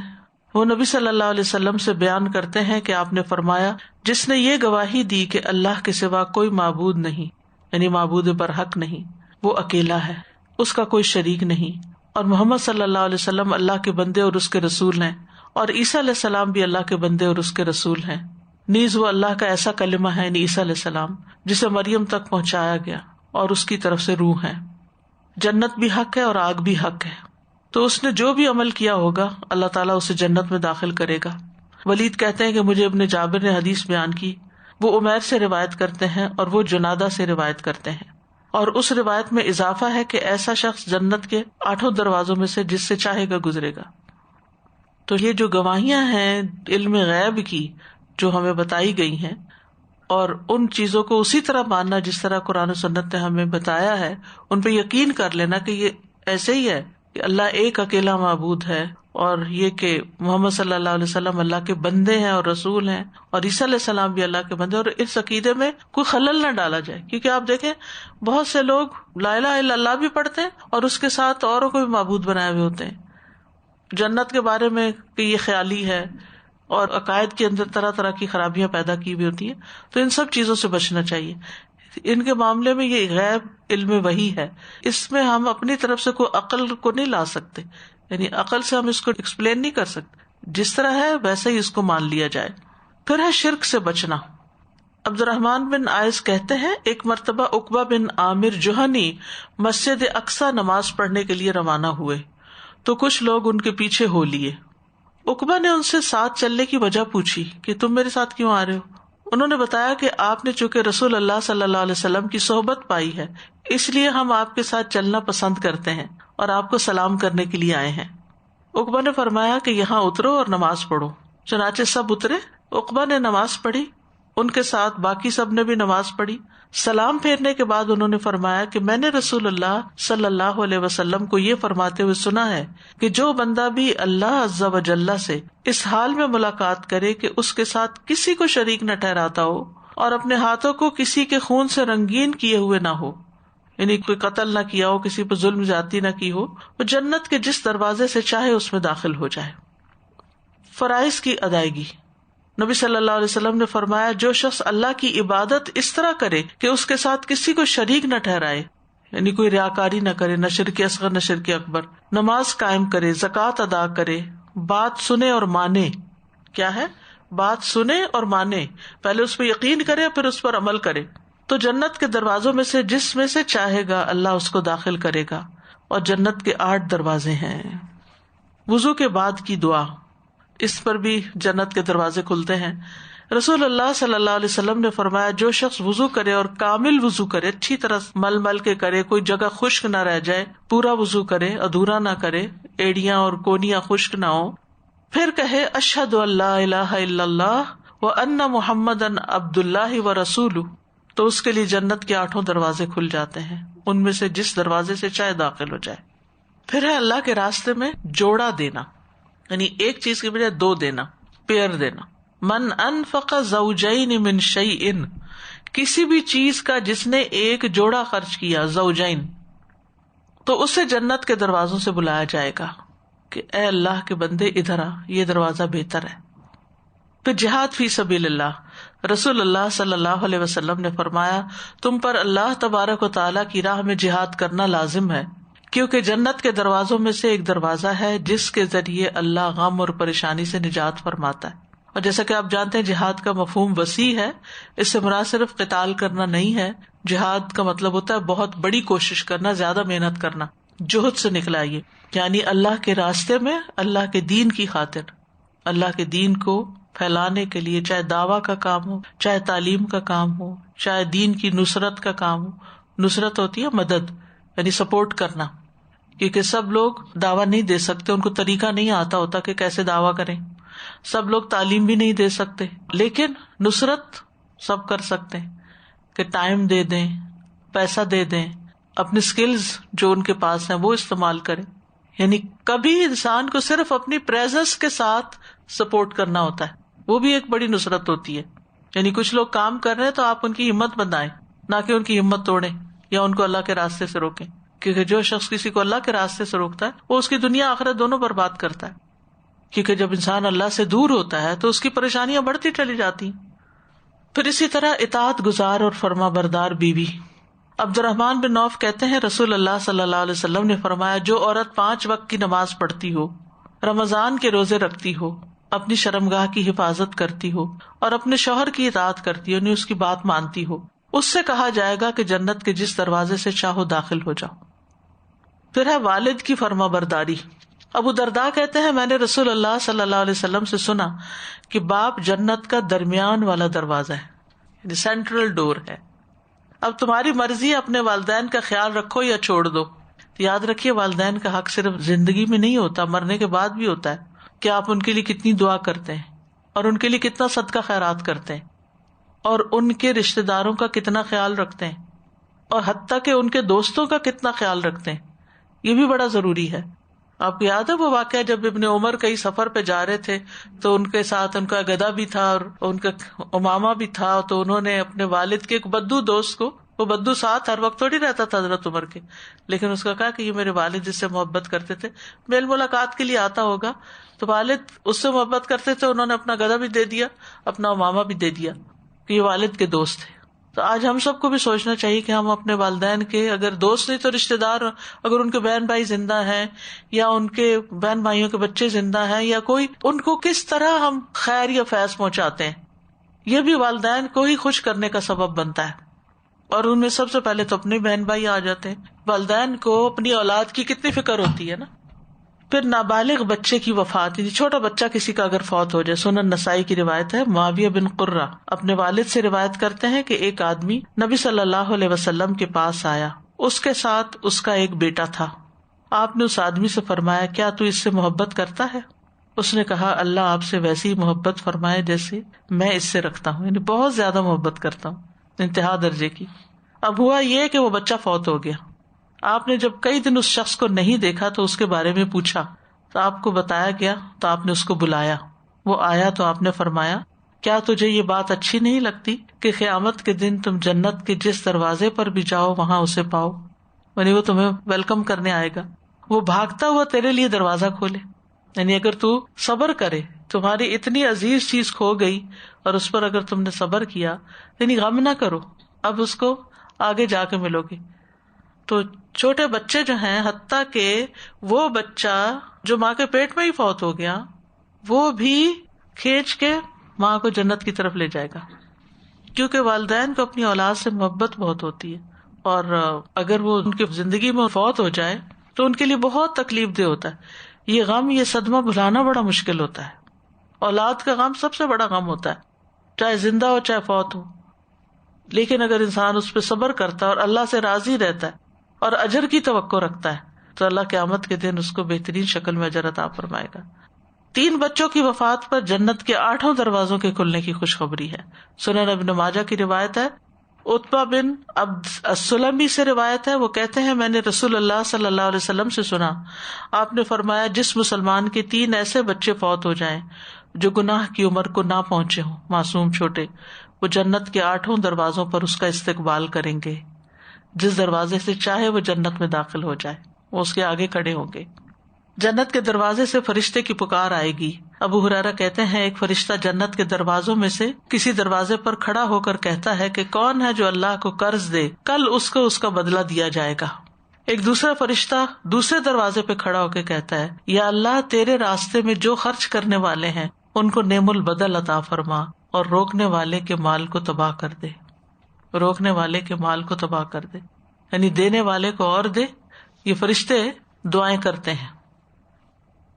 وہ نبی صلی اللہ علیہ وسلم سے بیان کرتے ہیں کہ آپ نے فرمایا جس نے یہ گواہی دی کہ اللہ کے سوا کوئی معبود نہیں، یعنی معبود برحق نہیں، وہ اکیلا ہے، اس کا کوئی شریک نہیں، اور محمد صلی اللہ علیہ وسلم اللہ کے بندے اور اس کے رسول ہیں، اور عیسیٰ علیہ السلام بھی اللہ کے بندے اور اس کے رسول ہیں. نیز وہ اللہ کا ایسا کلمہ ہے، یعنی عیسیٰ علیہ السلام، جسے مریم تک پہنچایا گیا اور اس کی طرف سے روح ہے. جنت بھی حق ہے اور آگ بھی حق ہے، تو اس نے جو بھی عمل کیا ہوگا اللہ تعالیٰ اسے جنت میں داخل کرے گا. ولید کہتے ہیں کہ مجھے ابن جابر نے حدیث بیان کی، وہ عمیر سے روایت کرتے ہیں اور وہ جنادہ سے روایت کرتے ہیں، اور اس روایت میں اضافہ ہے کہ ایسا شخص جنت کے 8 دروازوں میں سے جس سے چاہے گا گزرے گا. تو یہ جو گواہیاں ہیں علم غیب کی جو ہمیں بتائی گئی ہیں، اور ان چیزوں کو اسی طرح ماننا جس طرح قرآن و سنت نے ہمیں بتایا ہے، ان پہ یقین کر لینا کہ یہ ایسے ہی ہے کہ اللہ ایک اکیلا معبود ہے، اور یہ کہ محمد صلی اللہ علیہ وسلم اللہ کے بندے ہیں اور رسول ہیں، اور عیسیٰ علیہ السلام بھی اللہ کے بندے. اور اس عقیدے میں کوئی خلل نہ ڈالا جائے، کیونکہ آپ دیکھیں بہت سے لوگ لا الہ الا اللہ بھی پڑھتے ہیں اور اس کے ساتھ اوروں کو بھی معبود بنائے ہوئے ہوتے ہیں. جنت کے بارے میں کہ یہ خیالی ہے، اور عقائد کے اندر طرح طرح کی خرابیاں پیدا کی ہوئی ہوتی ہیں. تو ان سب چیزوں سے بچنا چاہیے. ان کے معاملے میں یہ غیب علم وحی ہے، اس میں ہم اپنی طرف سے کوئی عقل کو نہیں لا سکتے، یعنی عقل سے ہم اس کو ایکسپلین نہیں کر سکتے. جس طرح ہے ویسے ہی اس کو مان لیا جائے. پھر ہے شرک سے بچنا. عبد الرحمن بن عائز کہتے ہیں ایک مرتبہ عقبہ بن عامر جوہنی مسجد اقصی نماز پڑھنے کے لیے روانہ ہوئے تو کچھ لوگ ان کے پیچھے ہو لیے. عقبہ نے ان سے ساتھ چلنے کی وجہ پوچھی کہ تم میرے ساتھ کیوں آ رہے ہو؟ انہوں نے بتایا کہ آپ نے چونکہ رسول اللہ صلی اللہ علیہ وسلم کی صحبت پائی ہے، اس لیے ہم آپ کے ساتھ چلنا پسند کرتے ہیں اور آپ کو سلام کرنے کے لیے آئے ہیں. عقبہ نے فرمایا کہ یہاں اترو اور نماز پڑھو. چنانچہ سب اترے. عقبہ نے نماز پڑھی، ان کے ساتھ باقی سب نے بھی نماز پڑھی. سلام پھیرنے کے بعد انہوں نے فرمایا کہ میں نے رسول اللہ صلی اللہ علیہ وسلم کو یہ فرماتے ہوئے سنا ہے کہ جو بندہ بھی اللہ عز و جل سے اس حال میں ملاقات کرے کہ اس کے ساتھ کسی کو شریک نہ ٹھہراتا ہو اور اپنے ہاتھوں کو کسی کے خون سے رنگین کیے ہوئے نہ ہو، یعنی کوئی قتل نہ کیا ہو، کسی پر ظلم زیادتی نہ کی ہو، وہ جنت کے جس دروازے سے چاہے اس میں داخل ہو جائے. فرائض کی ادائیگی. نبی صلی اللہ علیہ وسلم نے فرمایا جو شخص اللہ کی عبادت اس طرح کرے کہ اس کے ساتھ کسی کو شریک نہ ٹھہرائے، یعنی کوئی ریاکاری نہ کرے، نہ شرک اصغر نہ شرک اکبر، نماز قائم کرے، زکوٰۃ ادا کرے، بات سنے اور مانے. کیا ہے؟ بات سنے اور مانے، پہلے اس پہ یقین کرے پھر اس پر عمل کرے، تو جنت کے دروازوں میں سے جس میں سے چاہے گا اللہ اس کو داخل کرے گا. اور جنت کے 8 دروازے ہیں. وضو کے بعد کی دعا، اس پر بھی جنت کے دروازے کھلتے ہیں. رسول اللہ صلی اللہ علیہ وسلم نے فرمایا جو شخص وضو کرے اور کامل وضو کرے، اچھی طرح مل مل کے کرے، کوئی جگہ خشک نہ رہ جائے، پورا وضو کرے، ادھورا نہ کرے، ایڑیاں اور کونیاں خشک نہ ہو، پھر کہے اشہد ان لا الہ الا اللہ وان محمدن عبد اللہ ورسولہ، تو اس کے لیے جنت کے 8 دروازے کھل جاتے ہیں، ان میں سے جس دروازے سے چاہے داخل ہو جائے. پھر ہے اللہ کے راستے میں جوڑا دینا، یعنی ایک چیز کی بجائے 2 دینا، پیئر دینا. من انفق زوجین من شیء، کسی بھی چیز کا جس نے ایک جوڑا خرچ کیا، زوجین، تو اسے جنت کے دروازوں سے بلایا جائے گا کہ اے اللہ کے بندے ادھر آ، یہ دروازہ بہتر ہے۔ پھر جہاد فی سبیل اللہ، رسول اللہ صلی اللہ علیہ وسلم نے فرمایا تم پر اللہ تبارک و تعالیٰ کی راہ میں جہاد کرنا لازم ہے، کیونکہ جنت کے دروازوں میں سے ایک دروازہ ہے جس کے ذریعے اللہ غم اور پریشانی سے نجات فرماتا ہے۔ اور جیسا کہ آپ جانتے ہیں جہاد کا مفہوم وسیع ہے، اس سے مراد صرف قتال کرنا نہیں ہے، جہاد کا مطلب ہوتا ہے بہت بڑی کوشش کرنا، زیادہ محنت کرنا، جہد سے نکلا یہ، یعنی اللہ کے راستے میں، اللہ کے دین کی خاطر، اللہ کے دین کو پھیلانے کے لیے، چاہے دعویٰ کا کام ہو، چاہے تعلیم کا کام ہو، چاہے دین کی نصرت کا کام ہو۔ نصرت ہوتی ہے مدد، یعنی سپورٹ کرنا، کیونکہ سب لوگ دعویٰ نہیں دے سکتے، ان کو طریقہ نہیں آتا ہوتا کہ کیسے دعویٰ کریں، سب لوگ تعلیم بھی نہیں دے سکتے، لیکن نصرت سب کر سکتے ہیں کہ ٹائم دے دیں، پیسہ دے دیں، اپنے سکلز جو ان کے پاس ہیں وہ استعمال کریں۔ یعنی کبھی انسان کو صرف اپنی پریزنس کے ساتھ سپورٹ کرنا ہوتا ہے، وہ بھی ایک بڑی نصرت ہوتی ہے۔ یعنی کچھ لوگ کام کر رہے ہیں تو آپ ان کی ہمت بندائیں، نہ کہ ان کی ہمت توڑیں یا ان کو اللہ کے راستے سے روکیں، کیونکہ جو شخص کسی کو اللہ کے راستے سے روکتا ہے وہ اس کی دنیا آخرت دونوں برباد کرتا ہے، کیونکہ جب انسان اللہ سے دور ہوتا ہے تو اس کی پریشانیاں بڑھتی چلی جاتی ہیں۔ پھر اسی طرح اطاعت گزار اور فرما بردار بیوی۔ عبد الرحمن بن عوف کہتے ہیں رسول اللہ صلی اللہ علیہ وسلم نے فرمایا جو عورت 5 وقت کی نماز پڑھتی ہو، رمضان کے روزے رکھتی ہو، اپنی شرمگاہ کی حفاظت کرتی ہو اور اپنے شوہر کی اطاعت کرتی ہو، یعنی اس کی بات مانتی ہو، اس سے کہا جائے گا کہ جنت کے جس دروازے سے چاہو داخل ہو جاؤ۔ پھر ہے والد کی فرما برداری۔ ابو درداء کہتے ہیں میں نے رسول اللہ صلی اللہ علیہ وسلم سے سنا کہ باپ جنت کا درمیان والا دروازہ ہے، یعنی سینٹرل ڈور ہے۔ اب تمہاری مرضی، اپنے والدین کا خیال رکھو یا چھوڑ دو۔ یاد رکھیے والدین کا حق صرف زندگی میں نہیں ہوتا، مرنے کے بعد بھی ہوتا ہے کہ آپ ان کے لیے کتنی دعا کرتے ہیں اور ان کے لیے کتنا صدقہ خیرات کرتے ہیں اور ان کے رشتہ داروں کا کتنا خیال رکھتے ہیں اور حتیٰ کہ ان کے دوستوں کا کتنا خیال رکھتے ہیں، یہ بھی بڑا ضروری ہے۔ آپ کو یاد ہے وہ واقعہ جب ابن عمر کئی سفر پہ جا رہے تھے تو ان کے ساتھ ان کا گدھا بھی تھا اور ان کا امامہ بھی تھا، تو انہوں نے اپنے والد کے ایک بدو دوست کو، وہ بدو ساتھ ہر وقت تھوڑی رہتا تھا حضرت عمر کے، لیکن اس کا کہا کہ یہ میرے والد جس سے محبت کرتے تھے، میل ملاقات کے لیے آتا ہوگا، تو والد اس سے محبت کرتے تھے، انہوں نے اپنا گدھا بھی دے دیا، اپنا امامہ بھی دے دیا کہ یہ والد کے دوست تھے۔ تو آج ہم سب کو بھی سوچنا چاہیے کہ ہم اپنے والدین کے اگر دوست نہیں تو رشتے دار، اگر ان کے بہن بھائی زندہ ہیں یا ان کے بہن بھائیوں کے بچے زندہ ہیں یا کوئی، ان کو کس طرح ہم خیر یا فیض پہنچاتے ہیں، یہ بھی والدین کو ہی خوش کرنے کا سبب بنتا ہے۔ اور ان میں سب سے پہلے تو اپنے بہن بھائی آ جاتے ہیں۔ والدین کو اپنی اولاد کی کتنی فکر ہوتی ہے نا۔ پھر نابالغ بچے کی وفات، یعنی چھوٹا بچہ کسی کا اگر فوت ہو جائے، سنن نسائی کی روایت ہے، معاویہ بن قرہ اپنے والد سے روایت کرتے ہیں کہ ایک آدمی نبی صلی اللہ علیہ وسلم کے پاس آیا، اس کے ساتھ اس کا ایک بیٹا تھا۔ آپ نے اس آدمی سے فرمایا کیا تو اس سے محبت کرتا ہے؟ اس نے کہا اللہ آپ سے ویسی محبت فرمائے جیسے میں اس سے رکھتا ہوں، یعنی بہت زیادہ محبت کرتا ہوں، انتہا درجے کی۔ اب ہوا یہ کہ وہ بچہ فوت ہو گیا۔ آپ نے جب کئی دن اس شخص کو نہیں دیکھا تو اس کے بارے میں پوچھا تو آپ کو بتایا گیا، تو آپ نے اس کو بلایا، وہ آیا تو آپ نے فرمایا کیا تجھے یہ بات اچھی نہیں لگتی کہ قیامت کے دن تم جنت کے جس دروازے پر بھی جاؤ وہاں اسے پاؤ، یعنی وہ تمہیں ویلکم کرنے آئے گا، وہ بھاگتا ہوا تیرے لیے دروازہ کھولے۔ یعنی اگر تو صبر کرے، تمہاری اتنی عزیز چیز کھو گئی اور اس پر اگر تم نے صبر کیا، یعنی غم نہ کرو، اب اس کو آگے جا کے ملو گے۔ تو چھوٹے بچے جو ہیں، حتیٰ کہ وہ بچہ جو ماں کے پیٹ میں ہی فوت ہو گیا، وہ بھی کھینچ کے ماں کو جنت کی طرف لے جائے گا، کیونکہ والدین کو اپنی اولاد سے محبت بہت ہوتی ہے، اور اگر وہ ان کی زندگی میں فوت ہو جائے تو ان کے لیے بہت تکلیف دہ ہوتا ہے۔ یہ غم، یہ صدمہ بھلانا بڑا مشکل ہوتا ہے۔ اولاد کا غم سب سے بڑا غم ہوتا ہے، چاہے زندہ ہو چاہے فوت ہو، لیکن اگر انسان اس پہ صبر کرتا ہے اور اللہ سے راضی رہتا ہے اور اجر کی توقع رکھتا ہے تو اللہ قیامت کے دن اس کو بہترین شکل میں اجر عطا فرمائے گا۔ 3 بچوں کی وفات پر جنت کے 8 دروازوں کے کھلنے کی خوشخبری ہے۔ سنن ابن ماجہ کی روایت ہے، عتبہ بن عبد السلمی سے روایت ہے، وہ کہتے ہیں میں نے رسول اللہ صلی اللہ علیہ وسلم سے سنا، آپ نے فرمایا جس مسلمان کے 3 ایسے بچے فوت ہو جائیں جو گناہ کی عمر کو نہ پہنچے ہوں، معصوم چھوٹے، وہ جنت کے 8 دروازوں پر اس کا استقبال کریں گے، جس دروازے سے چاہے وہ جنت میں داخل ہو جائے، وہ اس کے آگے کھڑے ہوں گے۔ جنت کے دروازے سے فرشتے کی پکار آئے گی۔ ابو ہریرہ کہتے ہیں ایک فرشتہ جنت کے دروازوں میں سے کسی دروازے پر کھڑا ہو کر کہتا ہے کہ کون ہے جو اللہ کو قرض دے، کل اس کو اس کا بدلہ دیا جائے گا۔ ایک دوسرا فرشتہ دوسرے دروازے پہ کھڑا ہو کے کہتا ہے یا اللہ تیرے راستے میں جو خرچ کرنے والے ہیں ان کو نعم البدل عطا فرما اور روکنے والے کے مال کو تباہ کر دے، روکنے والے کے مال کو تباہ کر دے، یعنی دینے والے کو اور دے۔ یہ فرشتے دعائیں کرتے ہیں۔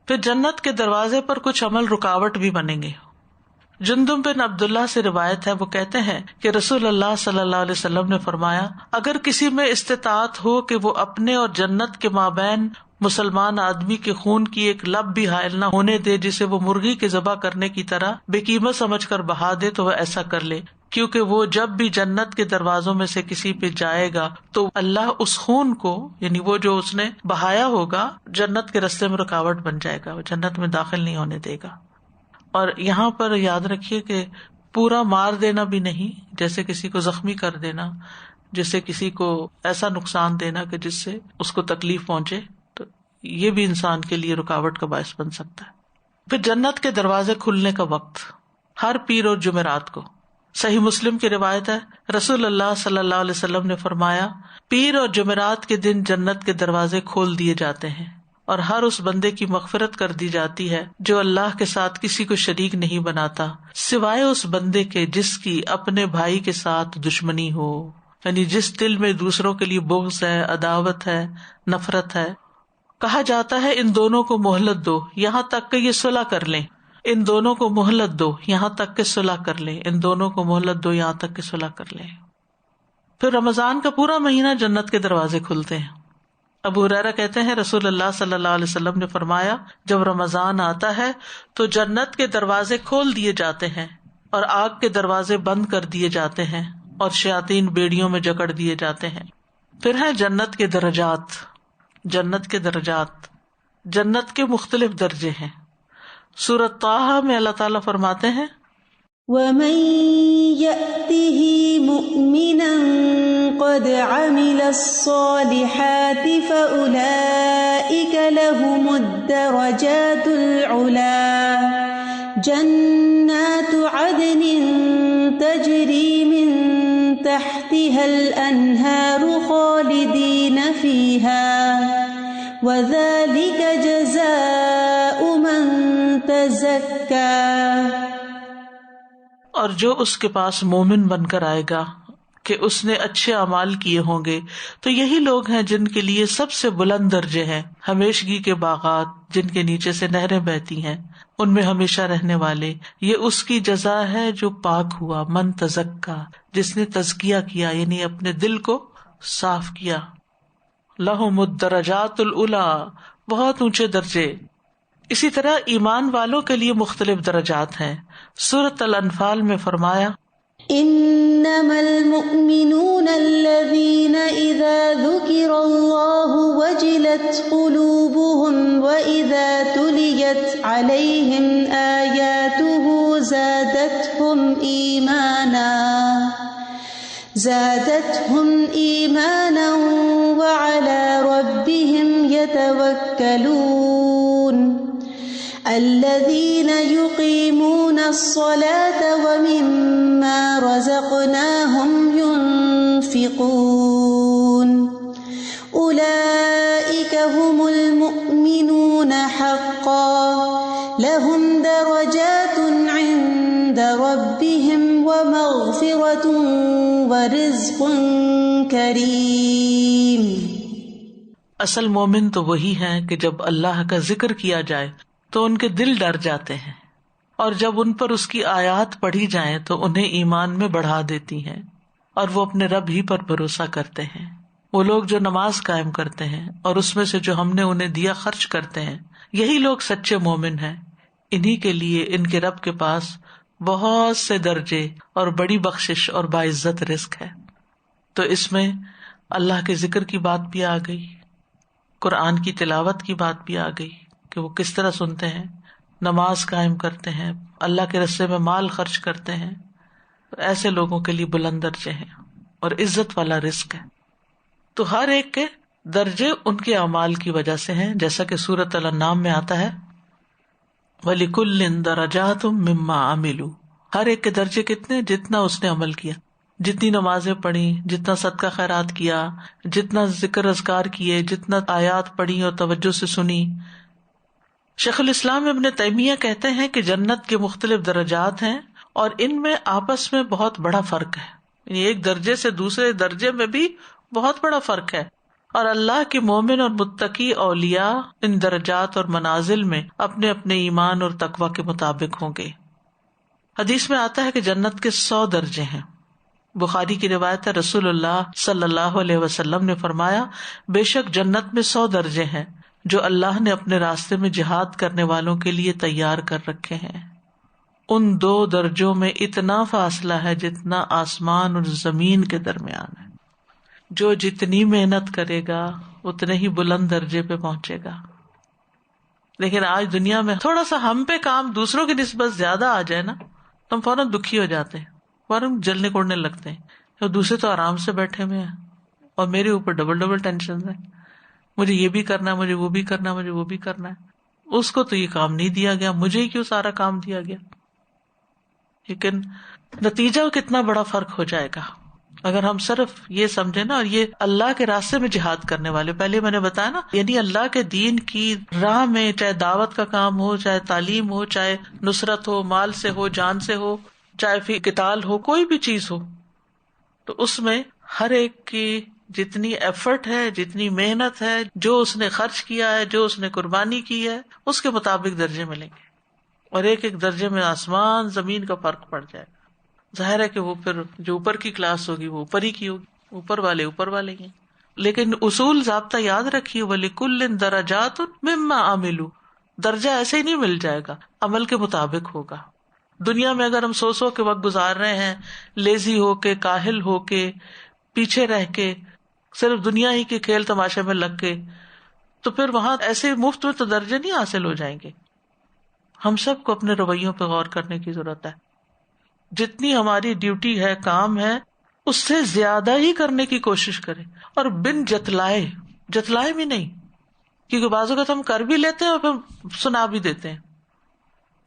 پھر جنت کے دروازے پر کچھ عمل رکاوٹ بھی بنیں گے۔ جندب بن عبداللہ سے روایت ہے، وہ کہتے ہیں کہ رسول اللہ صلی اللہ علیہ وسلم نے فرمایا اگر کسی میں استطاعت ہو کہ وہ اپنے اور جنت کے مابین مسلمان آدمی کے خون کی ایک لب بھی حائل نہ ہونے دے، جسے وہ مرغی کے ذبح کرنے کی طرح بے قیمت سمجھ کر بہا دے، تو وہ ایسا کر لے، کیونکہ وہ جب بھی جنت کے دروازوں میں سے کسی پہ جائے گا تو اللہ اس خون کو، یعنی وہ جو اس نے بہایا ہوگا، جنت کے راستے میں رکاوٹ بن جائے گا، وہ جنت میں داخل نہیں ہونے دے گا۔ اور یہاں پر یاد رکھیے کہ پورا مار دینا بھی نہیں، جیسے کسی کو زخمی کر دینا، جیسے کسی کو ایسا نقصان دینا کہ جس سے اس کو تکلیف پہنچے، تو یہ بھی انسان کے لیے رکاوٹ کا باعث بن سکتا ہے۔ پھر جنت کے دروازے کھلنے کا وقت ہر پیر اور جمعرات کو۔ صحیح مسلم کی روایت ہے، رسول اللہ صلی اللہ علیہ وسلم نے فرمایا پیر اور جمعرات کے دن جنت کے دروازے کھول دیے جاتے ہیں اور ہر اس بندے کی مغفرت کر دی جاتی ہے جو اللہ کے ساتھ کسی کو شریک نہیں بناتا سوائے اس بندے کے جس کی اپنے بھائی کے ساتھ دشمنی ہو، یعنی جس دل میں دوسروں کے لیے بغض ہے، عداوت ہے، نفرت ہے۔ کہا جاتا ہے ان دونوں کو مہلت دو یہاں تک کہ یہ صلح کر لیں، ان دونوں کو مہلت دو یہاں تک کہ صلح کر لیں، ان دونوں کو مہلت دو یہاں تک کہ صلح کر لیں۔ پھر رمضان کا پورا مہینہ جنت کے دروازے کھلتے ہیں۔ ابو ہریرہ کہتے ہیں رسول اللہ صلی اللہ علیہ وسلم نے فرمایا جب رمضان آتا ہے تو جنت کے دروازے کھول دیے جاتے ہیں اور آگ کے دروازے بند کر دیے جاتے ہیں اور شیاطین بیڑیوں میں جکڑ دیے جاتے ہیں۔ پھر ہیں جنت کے درجات۔ جنت کے درجات، جنت کے مختلف درجے ہیں۔ سورۃ طٰہٰ میں اللہ تعالیٰ فرماتے ہیں وَمَن يَأْتِهِ مُؤْمِنًا قَدْ عَمِلَ الصَّالِحَاتِ فَأُولَئِكَ لَهُمُ الدَّرَجَاتُ الْعُلَىٰ جَنَّاتُ عَدْنٍ تَجْرِي مِن تَحْتِهَا الْأَنْهَارُ خَالِدِينَ فِيهَا وَذَلِكَ جَزَاءُ مَن تَزَكَّىٰ۔ اور جو اس کے پاس مومن بن کر آئے گا کہ اس نے اچھے اعمال کیے ہوں گے تو یہی لوگ ہیں جن کے لیے سب سے بلند درجے ہیں، ہمیشگی کے باغات جن کے نیچے سے نہریں بہتی ہیں، ان میں ہمیشہ رہنے والے۔ یہ اس کی جزا ہے جو پاک ہوا، من تزکا، جس نے تزکیہ کیا، یعنی اپنے دل کو صاف کیا۔ لہم الدرجات العلی، بہت اونچے درجے۔ اسی طرح ایمان والوں کے لیے مختلف درجات ہیں۔ سورۃ الانفال میں فرمایا انما المؤمنون الذين اذا ذكر الله وجلت قلوبهم واذا تليت عليهم آياته زادتهم ايمانا وعلى ربهم يتوكلون الذين يقيمون الصلاة ومما رزقناهم ينفقون أولئك هم المؤمنون حقا لهم درجات عند ربهم ومغفرة ورزق کریم۔ اصل مومن تو وہی ہیں کہ جب اللہ کا ذکر کیا جائے تو ان کے دل ڈر جاتے ہیں، اور جب ان پر اس کی آیات پڑھی جائیں تو انہیں ایمان میں بڑھا دیتی ہیں، اور وہ اپنے رب ہی پر بھروسہ کرتے ہیں۔ وہ لوگ جو نماز قائم کرتے ہیں اور اس میں سے جو ہم نے انہیں دیا خرچ کرتے ہیں، یہی لوگ سچے مومن ہیں۔ انہی کے لیے ان کے رب کے پاس بہت سے درجے اور بڑی بخشش اور باعزت رزق ہے۔ تو اس میں اللہ کے ذکر کی بات بھی آ گئی، قرآن کی تلاوت کی بات بھی آ گئی کہ وہ کس طرح سنتے ہیں، نماز قائم کرتے ہیں، اللہ کے راستے میں مال خرچ کرتے ہیں، ایسے لوگوں کے لیے بلند درجے ہیں اور عزت والا رزق ہے. تو ہر ایک کے درجے ان کے اعمال کی وجہ سے ہیں، جیسا کہ سورۃ الانعام میں آتا ہے وَلِكُلٍّ دَرَجَاتٌ مِّمَّا عَمِلُوا. ہر ایک کے درجے کتنے؟ جتنا اس نے عمل کیا، جتنی نمازیں پڑھی، جتنا صدقہ خیرات کیا، جتنا ذکر اذکار کیے، جتنا آیات پڑھی اور توجہ سے سنی. شیخ الاسلام ابن تیمیہ کہتے ہیں کہ جنت کے مختلف درجات ہیں اور ان میں آپس میں بہت بڑا فرق ہے، یعنی ایک درجے سے دوسرے درجے میں بھی بہت بڑا فرق ہے. اور اللہ کے مومن اور متقی اولیاء ان درجات اور منازل میں اپنے اپنے ایمان اور تقوی کے مطابق ہوں گے. حدیث میں آتا ہے کہ جنت کے 100 درجے ہیں. بخاری کی روایت ہے، رسول اللہ صلی اللہ علیہ وسلم نے فرمایا بے شک جنت میں 100 درجے ہیں جو اللہ نے اپنے راستے میں جہاد کرنے والوں کے لیے تیار کر رکھے ہیں. ان 2 درجوں میں اتنا فاصلہ ہے جتنا آسمان اور زمین کے درمیان ہے. جو جتنی محنت کرے گا اتنے ہی بلند درجے پہ پہنچے گا. لیکن آج دنیا میں تھوڑا سا ہم پہ کام دوسروں کی نسبت زیادہ آ جائے نا تو ہم فوراً دکھی ہو جاتے ہیں، فوراً جلنے کوڑنے لگتے ہیں. اور دوسرے تو آرام سے بیٹھے ہوئے ہیں اور میرے اوپر ڈبل ٹینشن ہے، مجھے یہ بھی کرنا ہے، مجھے وہ بھی کرنا ہے، مجھے وہ بھی کرنا ہے. اس کو تو یہ کام نہیں دیا گیا، مجھے ہی کیوں سارا کام دیا گیا. لیکن نتیجہ کتنا بڑا فرق ہو جائے گا اگر ہم صرف یہ سمجھے نا. اور یہ اللہ کے راستے میں جہاد کرنے والے، پہلے میں نے بتایا نا، یعنی اللہ کے دین کی راہ میں، چاہے دعوت کا کام ہو، چاہے تعلیم ہو، چاہے نصرت ہو، مال سے ہو، جان سے ہو، چاہے پھر قتال ہو، کوئی بھی چیز ہو، تو اس میں ہر ایک کی جتنی ایفرٹ ہے، جتنی محنت ہے، جو اس نے خرچ کیا ہے، جو اس نے قربانی کی ہے، اس کے مطابق درجے ملیں گے. اور ایک ایک درجے میں آسمان زمین کا فرق پڑ جائے گا. ظاہر ہے کہ وہ پھر جو اوپر کی کلاس ہوگی وہ اوپر ہی کی ہوگی، اوپر والے ہیں. لیکن اصول ضابطہ یاد رکھیے وَلِكُلٍّ دَرَجَاتٌ مِّمَّا عَمِلُوا. درجہ ایسے ہی نہیں مل جائے گا، عمل کے مطابق ہوگا. دنیا میں اگر ہم سو کے وقت گزار رہے ہیں، لیزی ہو کے، کاہل ہو کے، پیچھے رہ کے، صرف دنیا ہی کے کھیل تماشے میں لگ کے، تو پھر وہاں ایسے مفت میں تو درجے نہیں حاصل ہو جائیں گے. ہم سب کو اپنے رویوں پہ غور کرنے کی ضرورت ہے. جتنی ہماری ڈیوٹی ہے، کام ہے، اس سے زیادہ ہی کرنے کی کوشش کریں، اور بن جتلائے بھی نہیں. کیونکہ بعض اوقات ہم کر بھی لیتے ہیں اور پھر سنا بھی دیتے ہیں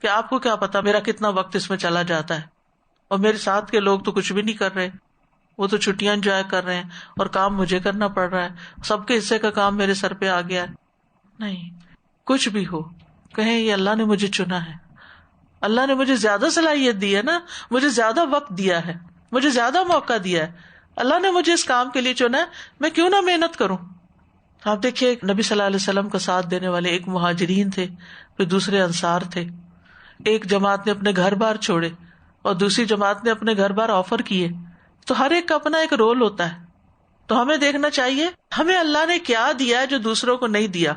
کہ آپ کو کیا پتا میرا کتنا وقت اس میں چلا جاتا ہے، اور میرے ساتھ کے لوگ تو کچھ بھی نہیں کر رہے، وہ تو چھٹیاں انجوائے کر رہے ہیں اور کام مجھے کرنا پڑ رہا ہے، سب کے حصے کا کام میرے سر پہ آ گیا ہے. نہیں، کچھ بھی ہو کہیں یہ اللہ نے مجھے چنا ہے، اللہ نے مجھے زیادہ صلاحیت دی ہے نا، مجھے زیادہ وقت دیا ہے، مجھے زیادہ موقع دیا ہے، اللہ نے مجھے اس کام کے لیے چنا ہے، میں کیوں نہ محنت کروں. آپ دیکھیے نبی صلی اللہ علیہ وسلم کا ساتھ دینے والے ایک مہاجرین تھے، پھر دوسرے انصار تھے. ایک جماعت نے اپنے گھر بار چھوڑے اور دوسری جماعت نے اپنے گھر بار آفر کیے. تو ہر ایک کا اپنا ایک رول ہوتا ہے. تو ہمیں دیکھنا چاہیے ہمیں اللہ نے کیا دیا ہے جو دوسروں کو نہیں دیا.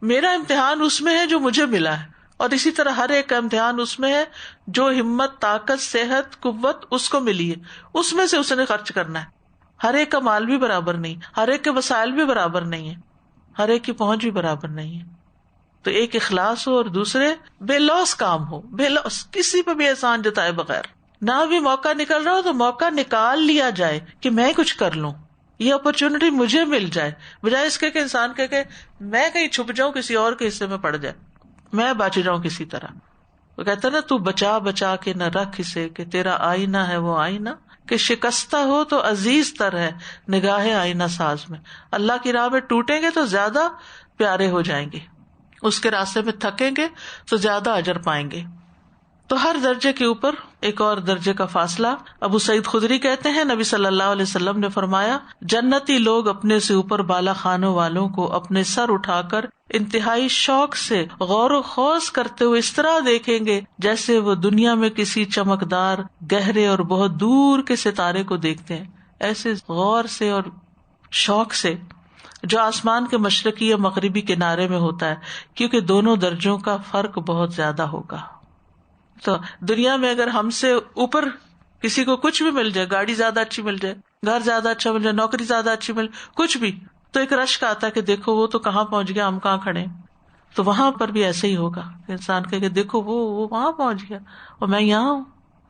میرا امتحان اس میں ہے جو مجھے ملا ہے، اور اسی طرح ہر ایک کا امتحان اس میں ہے جو ہمت، طاقت، صحت، قوت اس کو ملی ہے، اس میں سے اس نے خرچ کرنا ہے. ہر ایک کا مال بھی برابر نہیں، ہر ایک کے وسائل بھی برابر نہیں ہے، ہر ایک کی پہنچ بھی برابر نہیں ہے. تو ایک اخلاص ہو اور دوسرے بے لوس کام ہو، بے لوس، کسی پہ بھی احسان جتائے بغیر. نہ بھی موقع نکل رہا ہو تو موقع نکال لیا جائے کہ میں کچھ کر لوں، یہ اپرچونٹی مجھے مل جائے، بجائے اس کے کہ انسان کہ میں کہیں چھپ جاؤں، کسی اور کے حصے میں پڑ جائے، میں بچ جاؤں کسی طرح. وہ کہتا نا تو بچا کے نہ رکھ اسے کہ تیرا آئینہ ہے وہ آئینہ کہ شکستہ ہو تو عزیز تر ہے نگاہ آئینہ ساز میں. اللہ کی راہ میں ٹوٹیں گے تو زیادہ پیارے ہو جائیں گے، اس کے راستے میں تھکیں گے تو زیادہ اجر پائیں گے. تو ہر درجے کے اوپر ایک اور درجے کا فاصلہ. ابو سعید خدری کہتے ہیں نبی صلی اللہ علیہ وسلم نے فرمایا جنتی لوگ اپنے سے اوپر بالا خانوں والوں کو اپنے سر اٹھا کر انتہائی شوق سے غور و خوض کرتے ہوئے اس طرح دیکھیں گے جیسے وہ دنیا میں کسی چمکدار گہرے اور بہت دور کے ستارے کو دیکھتے ہیں، ایسے غور سے اور شوق سے جو آسمان کے مشرقی یا مغربی کنارے میں ہوتا ہے، کیونکہ دونوں درجوں کا فرق بہت زیادہ ہوگا. تو دنیا میں اگر ہم سے اوپر کسی کو کچھ بھی مل جائے، گاڑی زیادہ اچھی مل جائے، گھر زیادہ اچھا مل جائے، نوکری زیادہ اچھی مل جائے، کچھ بھی، تو ایک رشک آتا ہے کہ دیکھو وہ تو کہاں پہنچ گیا، ہم کہاں کھڑے. تو وہاں پر بھی ایسے ہی ہوگا، انسان کہ دیکھو وہ وہاں پہنچ گیا اور میں یہاں ہوں.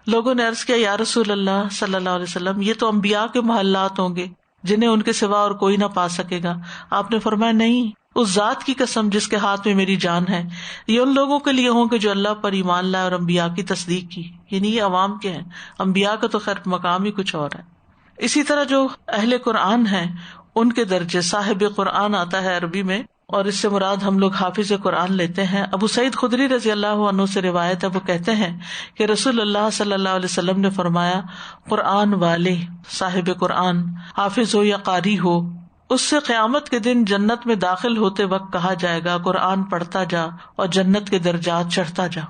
لوگوں نے عرض کیا یا رسول اللہ صلی اللہ علیہ وسلم یہ تو انبیاء کے محلات ہوں گے جنہیں ان کے سوا اور کوئی نہ پا سکے گا. آپ نے فرمایا نہیں، اس ذات کی قسم جس کے ہاتھ میں میری جان ہے، یہ ان لوگوں کے لیے ہوں گے جو اللہ پر ایمان لائے اور انبیاء کی تصدیق کی. یعنی یہ عوام کے ہیں، انبیاء کا تو خیر مقام ہی کچھ اور ہے. اسی طرح جو اہل قرآن ہیں ان کے درجے صاحب قرآن آتا ہے عربی میں، اور اس سے مراد ہم لوگ حافظ قرآن لیتے ہیں. ابو سعید خدری رضی اللہ عنہ سے روایت ہے، وہ کہتے ہیں کہ رسول اللہ صلی اللہ علیہ وسلم نے فرمایا قرآن والے، صاحب قرآن، حافظ ہو یا قاری ہو، اس سے قیامت کے دن جنت میں داخل ہوتے وقت کہا جائے گا قرآن پڑھتا جا اور جنت کے درجات چڑھتا جا.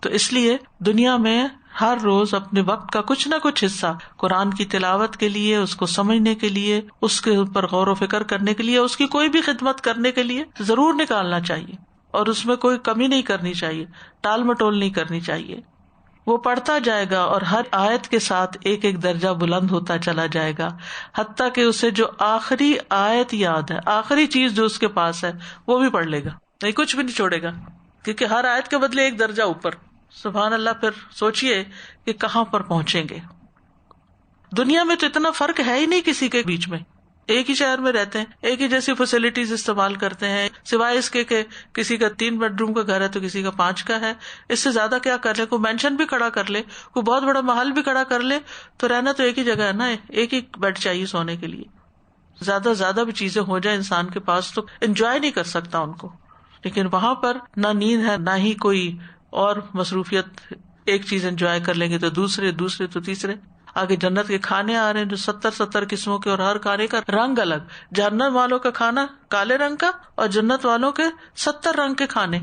تو اس لیے دنیا میں ہر روز اپنے وقت کا کچھ نہ کچھ حصہ قرآن کی تلاوت کے لیے، اس کو سمجھنے کے لیے، اس کے اوپر غور و فکر کرنے کے لیے، اس کی کوئی بھی خدمت کرنے کے لیے ضرور نکالنا چاہیے، اور اس میں کوئی کمی نہیں کرنی چاہیے، ٹال مٹول نہیں کرنی چاہیے. وہ پڑھتا جائے گا اور ہر آیت کے ساتھ ایک ایک درجہ بلند ہوتا چلا جائے گا، حتیٰ کہ اسے جو آخری آیت یاد ہے، آخری چیز جو اس کے پاس ہے وہ بھی پڑھ لے گا، نہیں کچھ بھی نہیں چھوڑے گا، کیونکہ ہر آیت کے بدلے ایک درجہ اوپر. سبحان اللہ. پھر سوچئے کہ کہاں پر پہنچیں گے. دنیا میں تو اتنا فرق ہے ہی نہیں کسی کے بیچ میں، ایک ہی شہر میں رہتے ہیں، ایک ہی جیسی فیسلٹیز استعمال کرتے ہیں، سوائے اس کے کہ کسی کا 3 بیڈ روم کا گھر ہے تو کسی کا 5 کا ہے. اس سے زیادہ کیا کر لے؟ کوئی مینشن بھی کھڑا کر لے، کوئی بہت بڑا محل بھی کھڑا کر لے، تو رہنا تو ایک ہی جگہ ہے نا، ایک ہی بیڈ چاہیے سونے کے لیے. زیادہ بھی چیزیں ہو جائیں انسان کے پاس تو انجوائے نہیں کر سکتا ان کو. لیکن وہاں پر نہ نیند ہے نہ ہی کوئی اور مصروفیت. ایک چیز انجوائے کر لیں گے تو دوسرے تو تیسرے. آگے جنت کے کھانے آ رہے ہیں جو 70 قسموں کے، اور ہر کھانے کا رنگ الگ. جہنم والوں کا کھانا کالے رنگ کا اور جنت والوں کے 70 رنگ کے کھانے.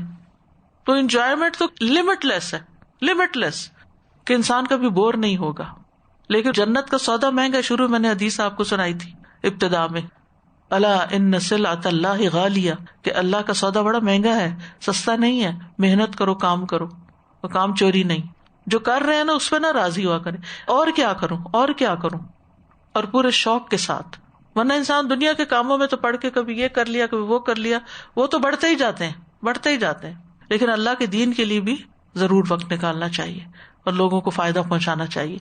تو انجوائمنٹ تو لمٹ لیس کہ انسان کبھی بور نہیں ہوگا. لیکن جنت کا سودا مہنگا. شروع میں نے حدیث آپ کو سنائی تھی ابتدا میں، الا ان سلعۃ اللہ غالیہ، کہ اللہ کا سودا بڑا مہنگا ہے، سستا نہیں ہے. محنت کرو، کام کرو، اور کام چوری نہیں. جو کر رہے ہیں نا اس پہ نہ راضی ہوا کریں، اور کیا کروں، اور پورے شوق کے ساتھ. ورنہ انسان دنیا کے کاموں میں تو پڑھ کے کبھی یہ کر لیا کبھی وہ کر لیا، وہ تو بڑھتے ہی جاتے ہیں. لیکن اللہ کے دین کے لیے بھی ضرور وقت نکالنا چاہیے اور لوگوں کو فائدہ پہنچانا چاہیے.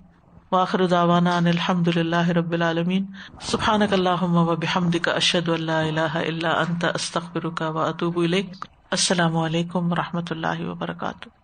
وآخر دعوانا ان الحمد للہ رب العالمین. سبحانک اللہم وبحمدک، اشہد ان لا الہ الا انت، استغفرک واتوب الیک. السلام علیکم ورحمۃ اللہ وبرکاتہ.